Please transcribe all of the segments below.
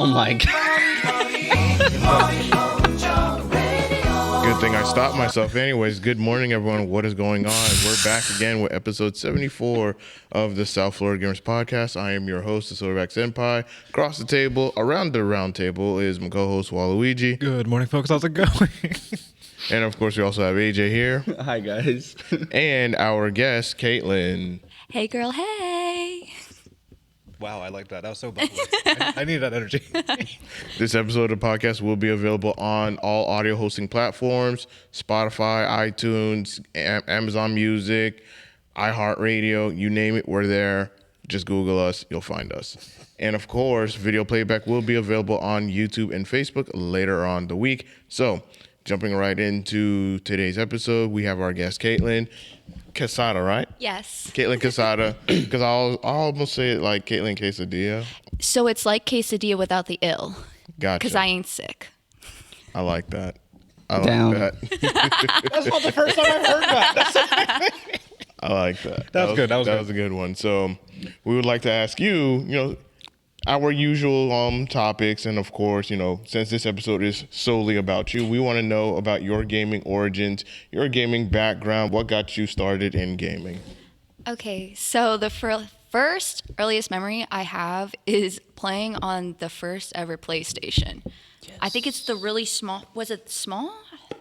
Oh my God. Good thing I stopped myself anyways. Good morning, everyone. What is going on? We're back again with episode 74 of the South Florida Gamers Podcast. I am your host, the Silverback Senpai. Across the table, around the round table, is my co-host, Waluigi. Good morning, folks. How's it going? And, of course, we also have AJ here. Hi, guys. And our guest, Caitlin. Hey, girl, hey. Wow, I like that. That was so bubbly. I need that energy. This episode of the podcast will be available on all audio hosting platforms, Spotify, iTunes, Amazon Music, iHeartRadio, you name it, we're there. Just Google us, you'll find us. And of course, video playback will be available on YouTube and Facebook later on the week. So, jumping right into today's episode, we have our guest, Caitlynquesada, right? Yes. Caitlynquesada, because I'll almost say it like Caitlynquesada. So it's like quesadilla without the ill. Gotcha. Because I ain't sick. I like that. I Down. like that. That's not the first time I've heard that. I like that. That was good. That was a good one. So we would like to ask you, our usual topics, and of course, since this episode is solely about you, we want to know about your gaming origins, your gaming background, what got you started in gaming. Okay, so the first earliest memory I have is playing on the first ever PlayStation. Yes. I think it's the really small. Was it small?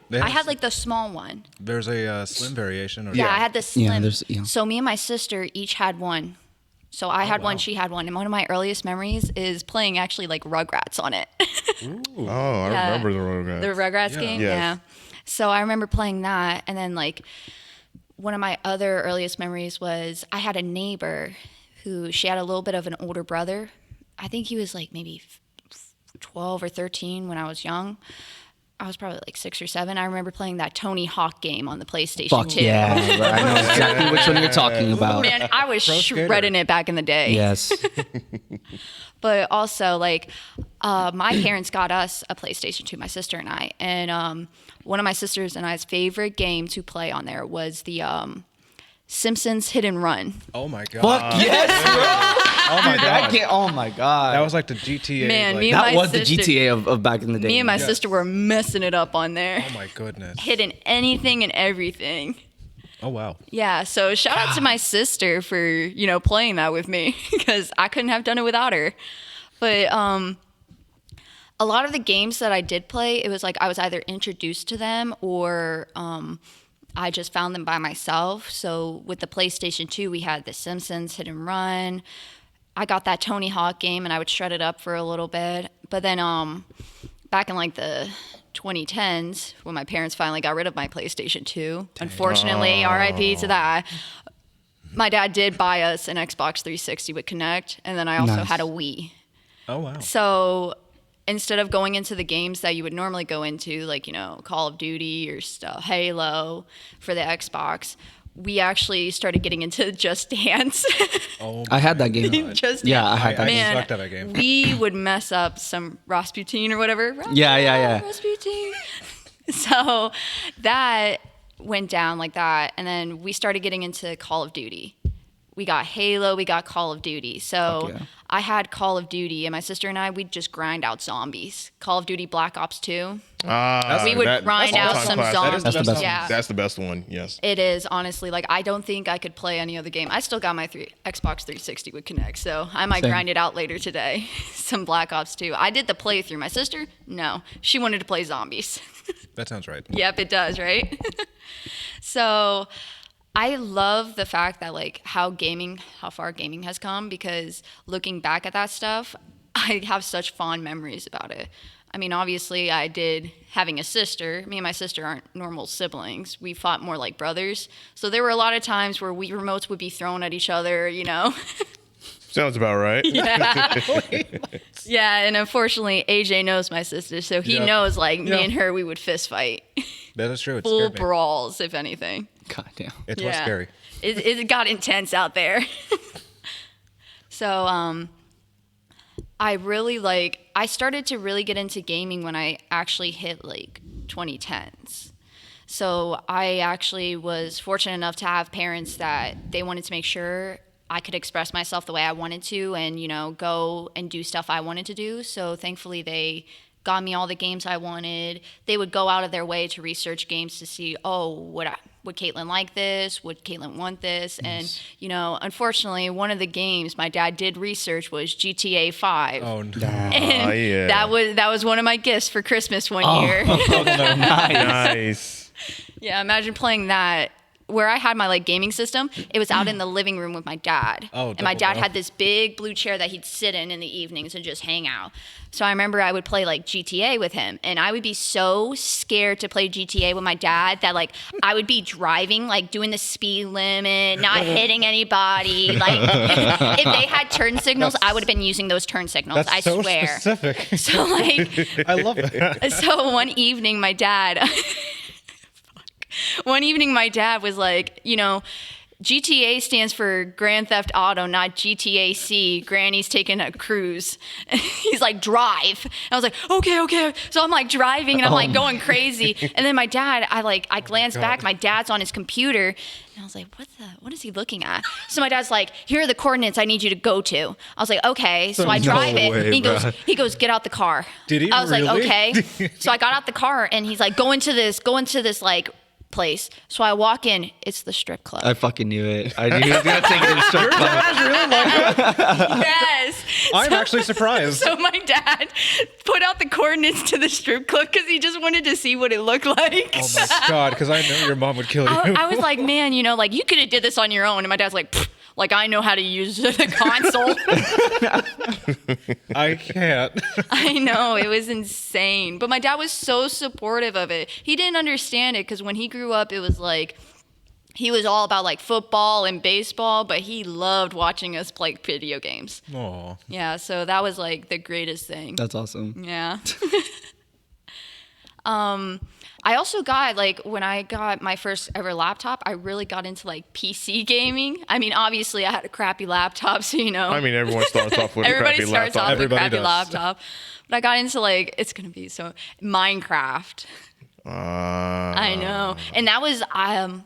Yes. I had like the small one. There's a slim variation. Or Yeah, I had the slim. Yeah. So me and my sister each had one. So I had one, she had one. And one of my earliest memories is playing actually like Rugrats on it. Oh, I remember the Rugrats. The Rugrats game? Yes. Yeah. So I remember playing that. And then like one of my other earliest memories was I had a neighbor who, she had a little bit of an older brother. I think he was like maybe 12 or 13 when I was young. I was probably like 6 or 7. I remember playing that Tony Hawk game on the PlayStation Fuck 2. yeah. I know exactly which one you're talking about. Man, I was shredding it back in the day. Yes. But also, like, my parents got us a PlayStation 2, my sister and I. And one of my sisters and I's favorite game to play on there was the Simpsons Hit and Run. Oh my god. Fuck yes, bro. Oh my god. Oh my god. That was like the GTA. Man, like, me and that my was sister, the GTA of back in the day. Me and my Yes. sister were messing it up on there. Oh my goodness. Hitting anything and everything. Oh wow. Yeah, so shout out to my sister for, playing that with me because I couldn't have done it without her. But a lot of the games that I did play, it was like I was either introduced to them or I just found them by myself. So with the PlayStation 2, we had The Simpsons, Hit and Run. I got that Tony Hawk game and I would shred it up for a little bit. But then back in like the 2010s, when my parents finally got rid of my PlayStation 2, unfortunately, RIP to that, my dad did buy us an Xbox 360 with Kinect, and then I also had a Wii. Oh wow. So instead of going into the games that you would normally go into, like, Call of Duty or stuff, Halo for the Xbox, we actually started getting into Just Dance. Oh I had that game. Just Yeah, I Dance. had that game. Man, sucked at that game. we would mess up some Rasputin or whatever. Yeah. Rasputin. So that went down like that. And then we started getting into Call of Duty. We got Halo, we got Call of Duty. So Fuck yeah. I had Call of Duty, and my sister and I, we'd just grind out zombies. Call of Duty Black Ops 2. We would grind out all-time some classic. zombies. That's the best one. Yeah. That's the best one, yes. It is, honestly. Like, I don't think I could play any other game. I still got my Xbox 360 with Kinect, so I might Same. grind it out later today. Some Black Ops 2. I did the playthrough. My sister, no. She wanted to play zombies. That sounds right. Yep, it does, right? So I love the fact that, like, how far gaming has come, because looking back at that stuff, I have such fond memories about it. I mean, obviously, I did having a sister. Me and my sister aren't normal siblings. We fought more like brothers. So there were a lot of times where Wii remotes would be thrown at each other, Sounds about right. Yeah. Yeah, and unfortunately, AJ knows my sister, so he knows, like, me and her, we would fist fight. That is true. It Full scared me. brawls, if anything. God damn. It was scary. It got intense out there. So I started to really get into gaming when I actually hit like 2010s. So I actually was fortunate enough to have parents that they wanted to make sure I could express myself the way I wanted to and, go and do stuff I wanted to do. So thankfully they got me all the games I wanted. They would go out of their way to research games to see, would Caitlyn like this? Would Caitlyn want this? And, unfortunately, one of the games my dad did research was GTA 5. Oh, no. And that was one of my gifts for Christmas one year. Nice. Yeah, imagine playing that. Where I had my gaming system, it was out in the living room with my dad. Oh, and my dad double had this big blue chair that he'd sit in the evenings and just hang out. So I remember I would play GTA with him, and I would be so scared to play GTA with my dad that I would be driving, doing the speed limit, not hitting anybody. If they had turn signals, I would have been using those turn signals. That's I so swear. specific. So I love that. So one evening, my dad. One evening, my dad was like, GTA stands for Grand Theft Auto, not GTAC. Granny's taking a cruise. He's like, drive. And I was like, okay. So I'm driving and I'm going crazy. And then my dad, I glanced back. My dad's on his computer. And I was like, what is he looking at? So my dad's like, here are the coordinates I need you to go to. I was like, okay. So I drive it. way, And he goes, get out the car. Did he I was really? like, okay. So I got out the car and he's like, go into this place. So I walk in, it's the strip club. I fucking knew it. I knew he was gonna take it to strip club. Yes. I'm actually surprised. So my dad put out the coordinates to the strip club because he just wanted to see what it looked like. Oh my God, because I know your mom would kill you. I was like, man, you could have did this on your own. And my dad's like, pfft, I know how to use the console. I can't. I know, it was insane. But my dad was so supportive of it. He didn't understand it because when he grew up, it was he was all about football and baseball, but he loved watching us play video games. Aw. Yeah, so that was the greatest thing. That's awesome. Yeah. I also got when I got my first ever laptop, I really got into PC gaming. I mean, obviously I had a crappy laptop, so I mean, everyone starts off with a everybody crappy starts laptop. off with a Everybody crappy does. laptop. But I got into it's gonna be Minecraft. I know, and that was I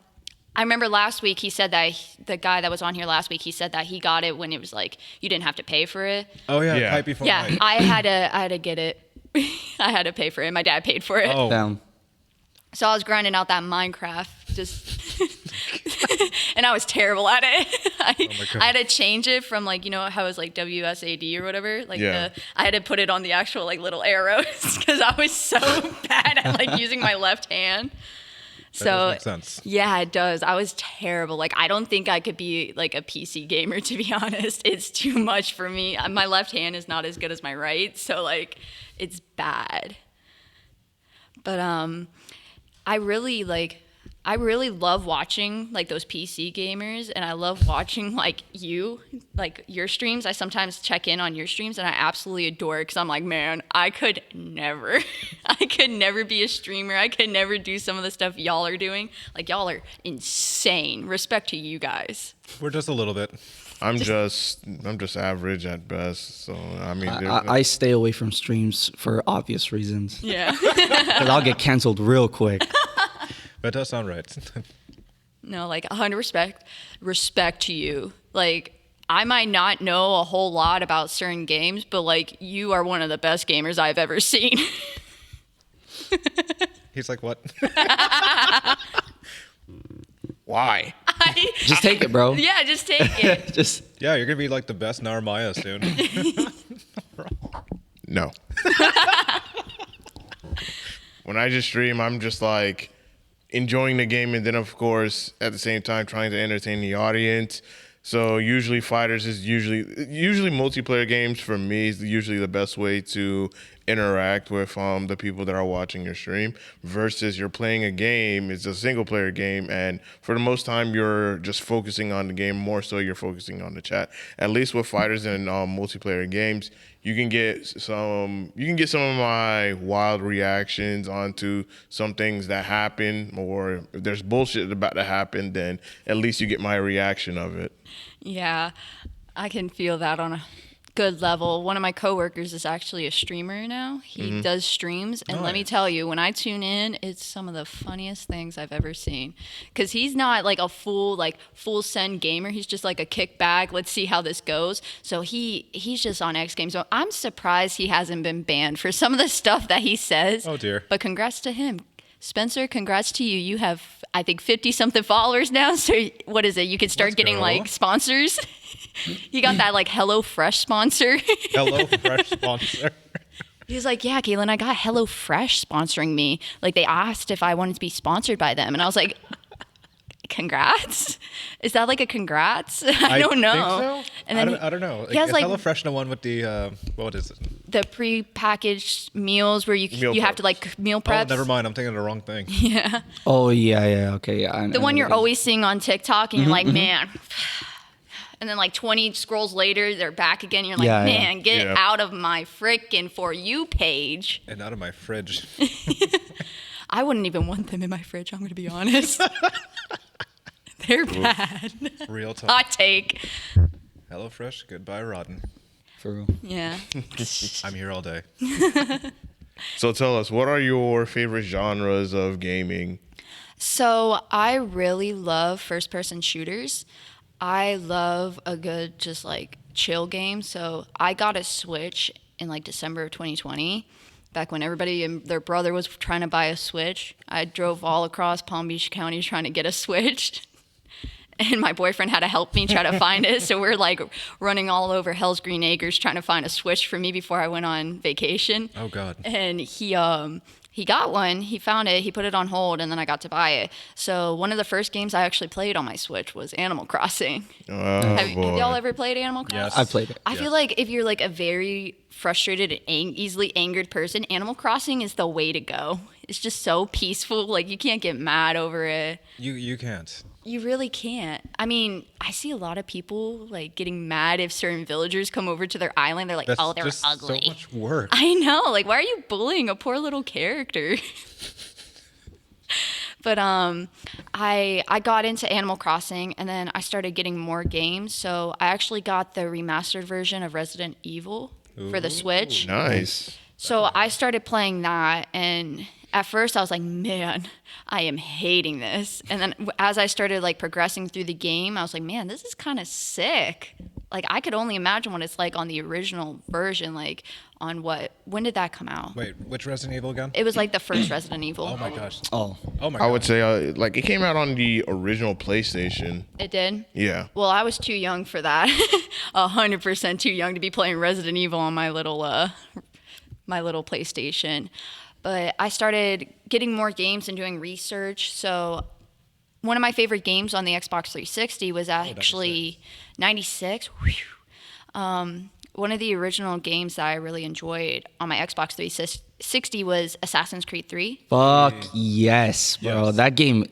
remember last week he said that the guy that was on here last week, he said that he got it when it was you didn't have to pay for it. Oh, yeah. Yeah. Hype before Yeah, night. I had to get it. I had to pay for it. My dad paid for it. Oh. Damn. So I was grinding out that Minecraft, and I was terrible at it. God. I had to change it from how it was WSAD or whatever. Yeah. I had to put it on the actual little arrows because I was so bad at using my left hand. That does make sense. Yeah, it does. I was terrible. I don't think I could be a PC gamer, to be honest. It's too much for me. My left hand is not as good as my right, so it's bad. But I really love watching those PC gamers, and I love watching your streams. I sometimes check in on your streams, and I absolutely adore it because I'm like, man, I could never be a streamer. I could never do some of the stuff y'all are doing. Y'all are insane. Respect to you guys. We're just a little bit. I'm just average at best. So I mean, I stay away from streams for obvious reasons. Yeah. Because I'll get canceled real quick. That does sound right. No, 100% respect to you. I might not know a whole lot about certain games, but you are one of the best gamers I've ever seen. He's like, what? why? Just take it, bro. Yeah, just take it. Just Yeah, you're going to be the best Narmaya soon. No. When I just stream, I'm just enjoying the game, and then of course at the same time trying to entertain the audience. So usually fighters is usually multiplayer games for me is usually the best way to interact with the people that are watching your stream versus you're playing a game. It's a single player game, and for the most time you're just focusing on the game more so you're focusing on the chat. At least with fighters and multiplayer games, you can get some of my wild reactions onto some things that happen, or if there's bullshit about to happen, then at least you get my reaction of it. Yeah, I can feel that on good level. One of my coworkers is actually a streamer now. He does streams, and let me tell you, when I tune in, it's some of the funniest things I've ever seen. Because he's not like a full send gamer. He's just like a kickback. Let's see how this goes. So he's just on X Games. So I'm surprised he hasn't been banned for some of the stuff that he says. Oh dear. But congrats to him. Spencer, congrats to you. You have, I think, 50-something followers now. So what is it? You could start Let's getting go. like sponsors. You got that like HelloFresh sponsor. HelloFresh sponsor. He was like, yeah, Caitlin, I got HelloFresh sponsoring me. Like they asked if I wanted to be sponsored by them. And I was like, congrats? Is that like a congrats? I don't know. Think so? And then I don't know. he has Is like HelloFresh the one with the what is it? the prepackaged meals where you have to like meal prep. Oh, never mind. I'm thinking of the wrong thing. Yeah. Oh yeah, okay, yeah. The one you're always seeing on TikTok, and you're like, man. And then like 20 scrolls later, they're back again. You're like, Yeah, yeah. man, get Yeah. out of my frickin' For You page. And out of my fridge. I wouldn't even want them in my fridge, I'm going to be honest. They're bad. Real talk. Hot take. HelloFresh, goodbye, Rotten. For real. Yeah. I'm here all day. So tell us, what are your favorite genres of gaming? So I really love first-person shooters. I love a good just like chill game. So I got a Switch in like December of 2020, back when everybody and their brother was trying to buy a Switch. I drove all across Palm Beach County trying to get a Switch. And my boyfriend had to help me try to find it. So we're like running all over Hell's Green Acres trying to find a Switch for me before I went on vacation. Oh God. And he got one, he found it, he put it on hold, and then I got to buy it. So one of the first games I actually played on my Switch was Animal Crossing. Oh, Have boy. y'all ever played Animal Crossing? Yes. I played it. I feel like if you're like a very frustrated and easily angered person, Animal Crossing is the way to go. It's just so peaceful. Like you can't get mad over it. You can't. You really can't. I mean, I see a lot of people like getting mad if certain villagers come over to their island. They're like, That's oh, they're just ugly. so much work. I know. Like, why are you bullying a poor little character? But I got into Animal Crossing, and then I started getting more games. So I actually got the remastered version of Resident Evil for the Switch. Nice. So I started playing that, and at first I was like, man, I am hating this. And then as I started like progressing through the game, I was like, man, this is kind of sick. Like I could only imagine what it's like on the original version, like on when did that come out? Wait, which Resident Evil again? It was like the first Resident Evil. Oh my gosh. Oh, Oh my god. I would say, like, it came out on the original PlayStation. It did? Yeah. Well, I was too young for that. 100% too young to be playing Resident Evil on my little PlayStation. But I started getting more games and doing research. So one of my favorite games on the Xbox 360 was actually 96. One of the original games that I really enjoyed on my Xbox 360 was Assassin's Creed 3. fuck yes, bro. Yes. That game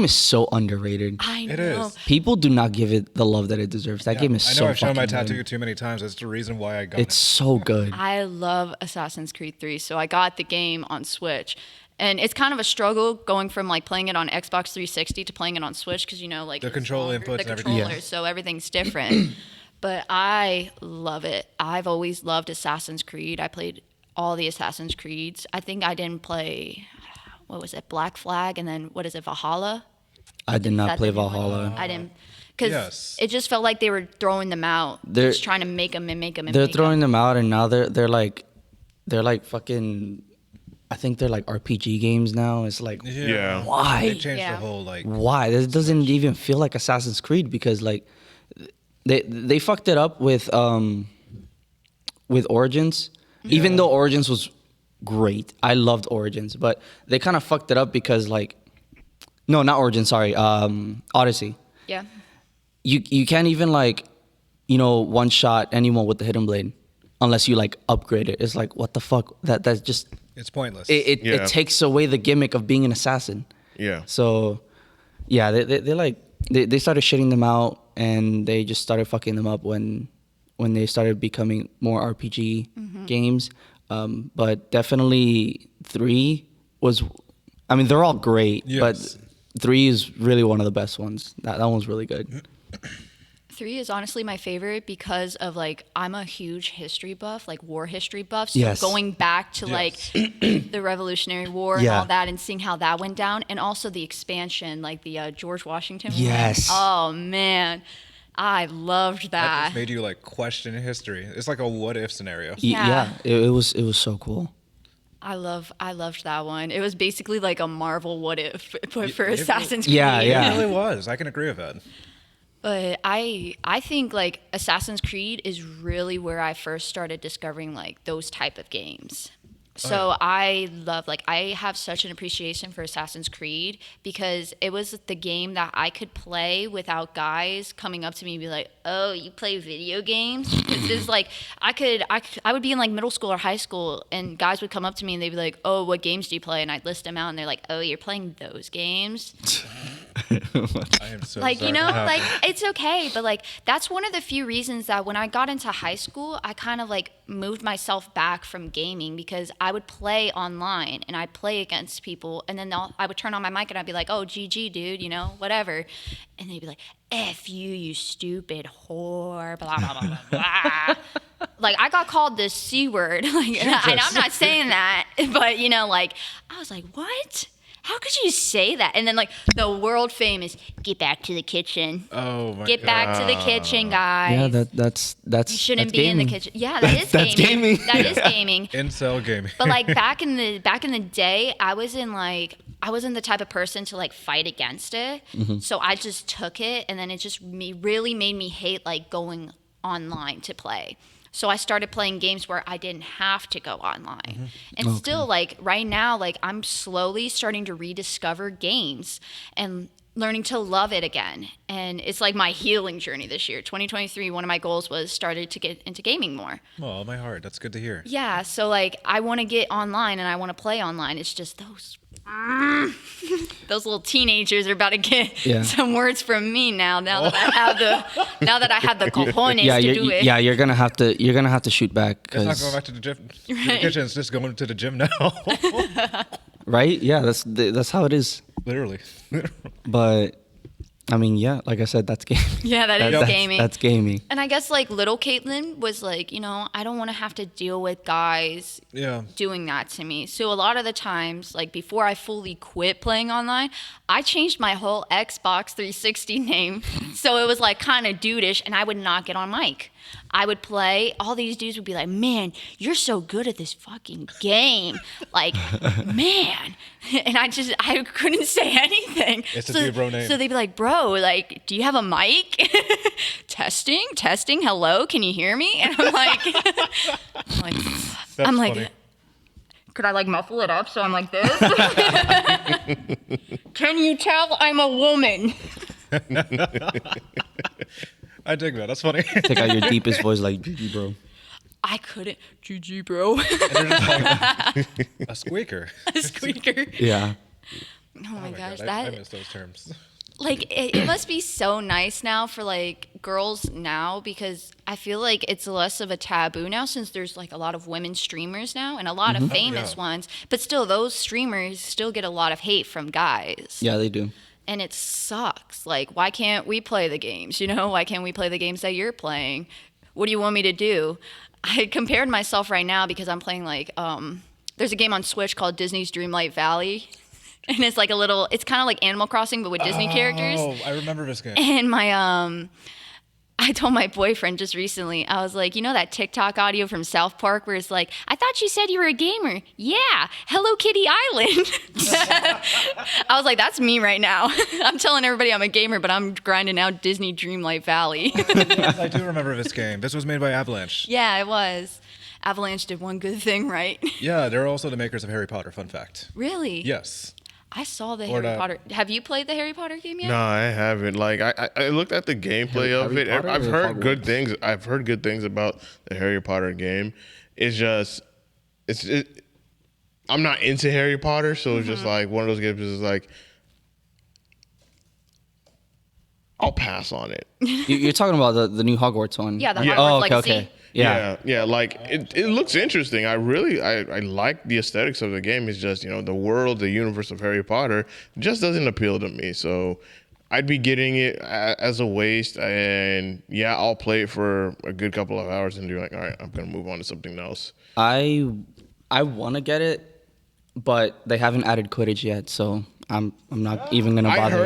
is so underrated. I It know. is. People do not give it the love that it deserves. That game is I know so I've shown my fucking tattoo good. too many times. That's the reason why I got It's it. so good. I love Assassin's Creed 3, so I got the game on Switch. And it's kind of a struggle going from like playing it on Xbox 360 to playing it on Switch because like The it's control longer, inputs the and everything. controllers, Yeah. so everything's different. But I love it. I've always loved Assassin's Creed. I played all the Assassin's Creeds. I think I didn't play, what was it, Black Flag, and then what is it, Valhalla? I did Is not that play the new one? Valhalla. I didn't, because Yes. it just felt like they were throwing them out, They're- just trying to make them and make them and They're make throwing 'em. them out, and now they're like fucking. I think they're like RPG games now. It's like Yeah. why? They changed Yeah. the whole like. Why? This doesn't even feel like Assassin's Creed because like they fucked it up with Origins. Even though Origins was great. I loved Origins, but they kind of fucked it up because like no, not Origins, sorry. Odyssey. Yeah. You can't even like one shot anyone with the hidden blade unless you like upgrade it. It's like what the fuck? That's just It's pointless. it Yeah. takes away the gimmick of being an assassin. Yeah. So, yeah, they started shitting them out, and they just started fucking them up when they started becoming more RPG games. But definitely 3 was, I mean, they're all great, Yes. but 3 is really one of the best ones. That one's really good. 3 is honestly my favorite because of like I'm a huge history buff, like war history buff. So Yes. going back to like the Revolutionary War and Yeah. all that and seeing how that went down, and also the expansion, like the George Washington one. Yes. Oh man, I loved That that. just made you like question history. It's like a what if scenario. Yeah. It was so cool. I loved that one. It was basically like a Marvel what if, but for Assassin's Creed. Yeah, yeah. It really was. I can agree with that. But I think like Assassin's Creed is really where I first started discovering like those type of games. So I love, like, I have such an appreciation for Assassin's Creed because it was the game that I could play without guys coming up to me and be like, "Oh, you play video games?" This is like I would be in like middle school or high school and guys would come up to me and they'd be like, "Oh, what games do you play?" And I'd list them out and they're like, "Oh, you're playing those games?" I am so Like, sorry. you know, like it's okay, but like that's one of the few reasons that when I got into high school, I kind of like moved myself back from gaming because I would play online and I'd play against people and then I would turn on my mic and I'd be like, "Oh, GG, dude, you know, whatever." And they'd be like, "F you, you stupid whore, blah, blah, blah, blah, blah." Like, I got called the C word. Like, and I'm not saying that, but, you know, like, I was like, what? How could you say that? And then, like, the world famous, "Get back to the kitchen. Oh my Get god. back to the kitchen, guys. Yeah, that's You shouldn't that's be in the gaming. kitchen." Yeah, that is That's gaming. gaming. That is gaming. Incel gaming. But like back in the day, I wasn't the type of person to like fight against it. So I just took it, and then it just really made me hate like going online to play. So I started playing games where I didn't have to go online. And still, like right now, like I'm slowly starting to rediscover games and learning to love it again. And it's like my healing journey this year. 2023, one of my goals was started to get into gaming more. Oh, my heart. That's good to hear. Yeah, so like I want to get online and I want to play online. It's just those little teenagers are about to get some words from me now that I have the cojones to do it. Yeah, you're gonna have to shoot back. It's not going back to the gym. To the kitchen. It's just going to the gym now. Right? Yeah, that's how it is. Literally. But I mean, yeah, like I said, that's gaming. Yeah, that's gaming. That's gaming. And I guess like little Caitlyn was like, you know, I don't want to have to deal with guys Yeah. doing that to me. So a lot of the times, like before I fully quit playing online, I changed my whole Xbox 360 name. So it was like kind of dudeish, and I would not get on mic. I would play, all these dudes would be like, "Man, you're so good at this fucking game." Like, man. And I couldn't say anything. It's a dude bro name. So they'd be like, "Bro, like, do you have a mic?" testing, hello, can you hear me? And I'm like, That's I'm like, funny. could I like muffle it up so I'm like this? Can you tell I'm a woman? I dig that. That's funny. Take out your deepest voice, like GG, bro. I couldn't. GG, bro. And they're just like, a squeaker. A squeaker. Yeah. Oh my gosh, God, I miss those terms. like it must be so nice now for like girls now, because I feel like it's less of a taboo now since there's like a lot of women streamers now and a lot of famous ones, but still those streamers still get a lot of hate from guys. Yeah, they do. And it sucks. Like, why can't we play the games? You know, why can't we play the games that you're playing? What do you want me to do? I compared myself right now because I'm playing like there's a game on Switch called Disney's Dreamlight Valley. And it's like it's kind of like Animal Crossing, but with Disney characters. Oh, I remember this game. And I told my boyfriend just recently, I was like, you know that TikTok audio from South Park where it's like, "I thought you said you were a gamer." "Yeah, Hello Kitty Island." I was like, that's me right now. I'm telling everybody I'm a gamer, but I'm grinding out Disney Dreamlight Valley. Yes, I do remember this game. This was made by Avalanche. Yeah, it was. Avalanche did one good thing, right? Yeah, they're also the makers of Harry Potter. Fun fact. Really? Yes. I saw the Or Harry the- Potter. Have you played the Harry Potter game yet? No, I haven't. Like I looked at the gameplay of Harry it. Potter I've or heard good Hogwarts? things. I've heard good things about the Harry Potter game. It's just, I'm not into Harry Potter, so it's just like one of those games is like, I'll pass on it. You're talking about the new Hogwarts one. Yeah, the Yeah. Hogwarts Oh, okay, Legacy. okay. Yeah. Yeah. Like it looks interesting. I like the aesthetics of the game. It's just, you know, the world, the universe of Harry Potter just doesn't appeal to me. So I'd be getting it as a waste, and yeah, I'll play it for a good couple of hours and be like, all right, I'm gonna move on to something else. I want to get it, but they haven't added Quidditch yet, so I'm not even gonna bother.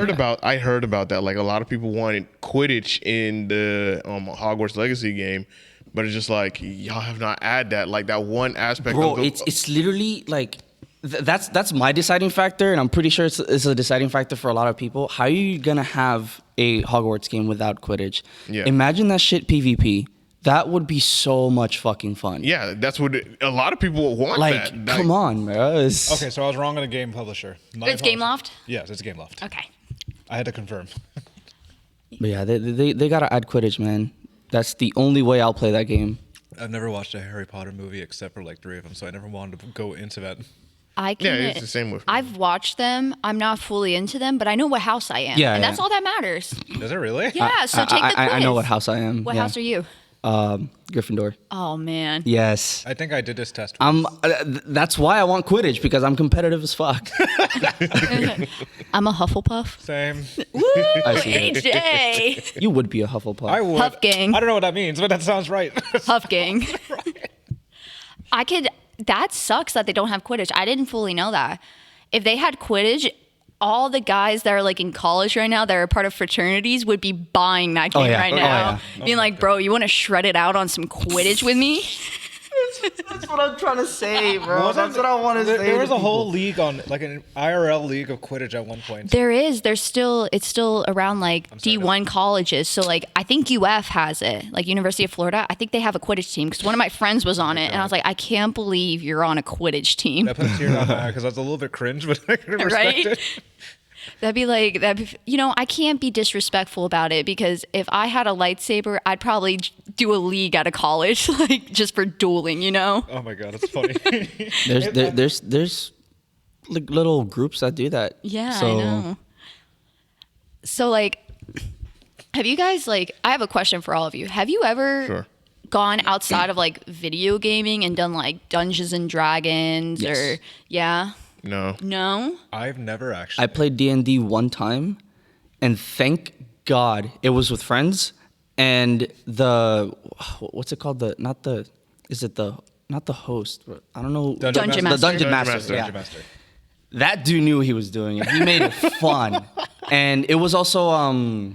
I heard about that. Like a lot of people wanted Quidditch in the Hogwarts Legacy game, but it's just like y'all have not added that. Like that one aspect. Bro, of the, it's literally like that's my deciding factor, and I'm pretty sure it's a deciding factor for a lot of people. How are you gonna have a Hogwarts game without Quidditch? Yeah. Imagine that shit PvP. That would be so much fucking fun. Yeah, that's what a lot of people want. Like, come on, bro. Okay, so I was wrong on a game publisher. It's Gameloft? Yes, it's Gameloft. Okay. I had to confirm. But yeah, they gotta add Quidditch, man. That's the only way I'll play that game. I've never watched a Harry Potter movie except for like 3 of them, so I never wanted to go into that. Yeah, it's the same with me. I've watched them. I'm not fully into them, but I know what house I am. Yeah, and yeah. that's all that matters. Is it really? Yeah, so take the quiz. I know what house I am. What yeah. house are you? Gryffindor. Oh, man. Yes. I think I did this test once. That's why I want Quidditch, because I'm competitive as fuck. I'm a Hufflepuff. Same. Woo, I see that. AJ. You would be a Hufflepuff. I would. Huff gang. I don't know what that means, but that sounds right. Huff gang. That sucks that they don't have Quidditch. I didn't fully know that. If they had Quidditch, all the guys that are like in college right now that are part of fraternities would be buying that game yeah. right Oh, now. yeah. Being like, bro, you want to shred it out on some Quidditch with me? That's what I'm trying to say, bro. Wasn't- That's what I want to say. There was to a whole people. league on, like an IRL league of Quidditch at one point. There is. It's still around like sorry, D1 colleges. So like I think UF has it. Like University of Florida, I think they have a Quidditch team because one of my friends was on it, and I was like, I can't believe you're on a Quidditch team. That put a tear down my eye because I was a little bit cringe, but I could respect Right? it. I can't be disrespectful about it because if I had a lightsaber, I'd probably do a league out of college, like just for dueling, you know? Oh my god, that's funny. There's like little groups that do that. Yeah, So, I know. So like, have you guys I have a question for all of you. Have you ever Sure. gone outside of like video gaming and done like Dungeons and Dragons Yes. or yeah? No. No? I've never actually. I played D&D one time, and thank God it was with friends. And what's it called? Not the host. I don't know. Dungeon The Master. Dungeon Master. Yeah. Dungeon Master. That dude knew what he was doing. He made it fun, and it was also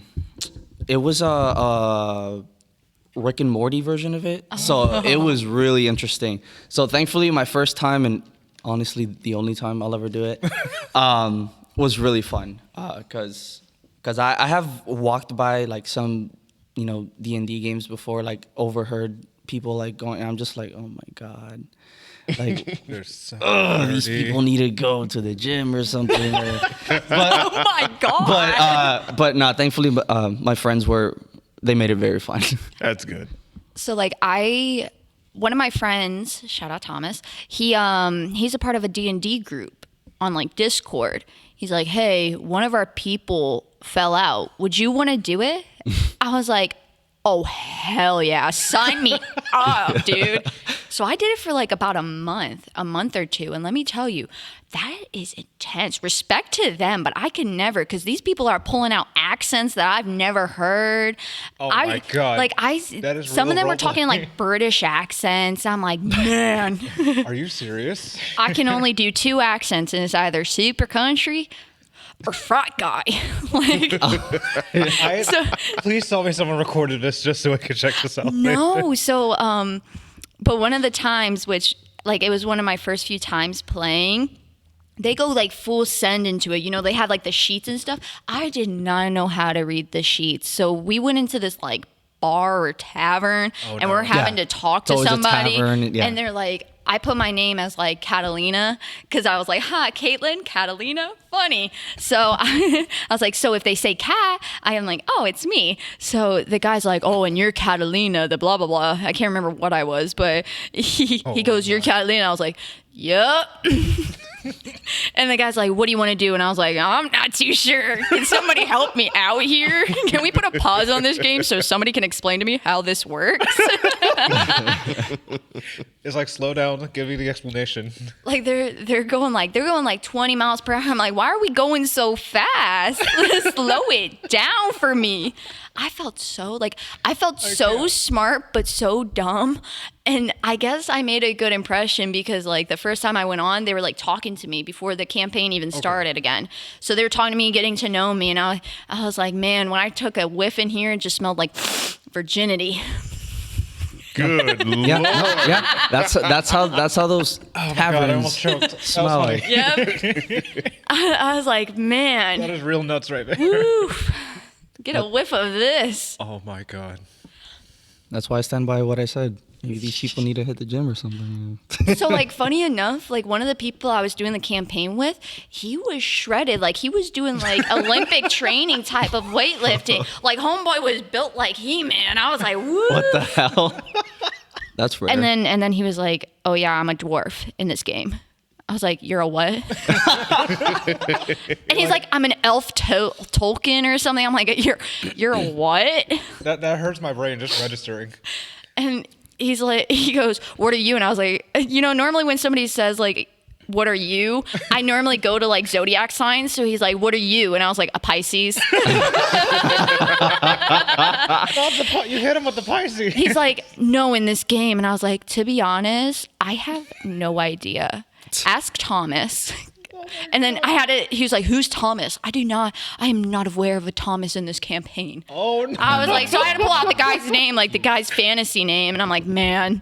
it was a Rick and Morty version of it. So it was really interesting. So thankfully, my first time and honestly the only time I'll ever do it was really fun because I have walked by like some D&D games before, like overheard people like going, and I'm just like, oh my god. Like, They're so these nerdy. people need to go to the gym or something. Oh my god. But no, thankfully, my friends they made it very fun. That's good. So like one of my friends, shout out Thomas, he's a part of a D&D group on like Discord. He's like, hey, one of our people fell out. Would you want to do it? I was like, oh, hell yeah. Sign me up, dude. So I did it for like about a month or two. And let me tell you, that is intense. Respect to them, but I can never, because these people are pulling out accents that I've never heard. Oh my God. That is some of real them were role talking playing. like British accents. I'm like, man, Are you serious? I can only do 2 accents, and it's either super country or frat guy. Like, Please tell me someone recorded this just so I could check this out. no. So, but one of the times, which like it was one of my first few times playing, they go like full send into it. You know, they had like the sheets and stuff. I did not know how to read the sheets. So we went into this like bar or tavern and we're having Yeah. to talk It's to always a somebody. tavern, yeah. And they're like, I put my name as like Catalina because I was like, hi, Caitlin, Catalina, funny. So I was like, so if they say cat, I am like, oh, it's me. So the guy's like, oh, and you're Catalina, the blah, blah, blah. I can't remember what I was, but he goes, you're Catalina. I was like, yep. And the guy's like, what do you want to do? And I was like, I'm not too sure. Can somebody help me out here? Can we put a pause on this game so somebody can explain to me how this works? It's like, slow down, give me the explanation. Like they're going like 20 miles per hour. I'm like, why are we going so fast? Slow it down for me. I felt so smart, but so dumb. And I guess I made a good impression because like the first time I went on, they were like talking to me before the campaign even started again. So they were talking to me, getting to know me. And I was like, man, when I took a whiff in here, it just smelled like virginity. Good lord. Yeah, no, yeah. That's how those God, I almost taverns choked. smell like. Yep. I was like, man, That is real nuts right there. woo, get a whiff of this. Oh my God. That's why I stand by what I said. Maybe these people need to hit the gym or something. So like funny enough, like one of the people I was doing the campaign with, he was shredded. Like he was doing like Olympic training type of weightlifting. Like homeboy was built like He-Man. I was like, woo. What the hell? That's rare. And then he was like, oh yeah, I'm a dwarf in this game. I was like, you're a what? And he's like, I'm an elf Tolkien or something. I'm like, you're a what? That hurts my brain just registering. And he's like, he goes, what are you? And I was like, you know, normally when somebody says like, what are you? I normally go to like zodiac signs. So he's like, what are you? And I was like, a Pisces. You hit him with the Pisces. He's like, no, in this game. And I was like, to be honest, I have no idea. Ask Thomas. And then he was like, who's Thomas? I am not aware of a Thomas in this campaign. Oh no. I was like, so I had to pull out the guy's name, like the guy's fantasy name. And I'm like, man.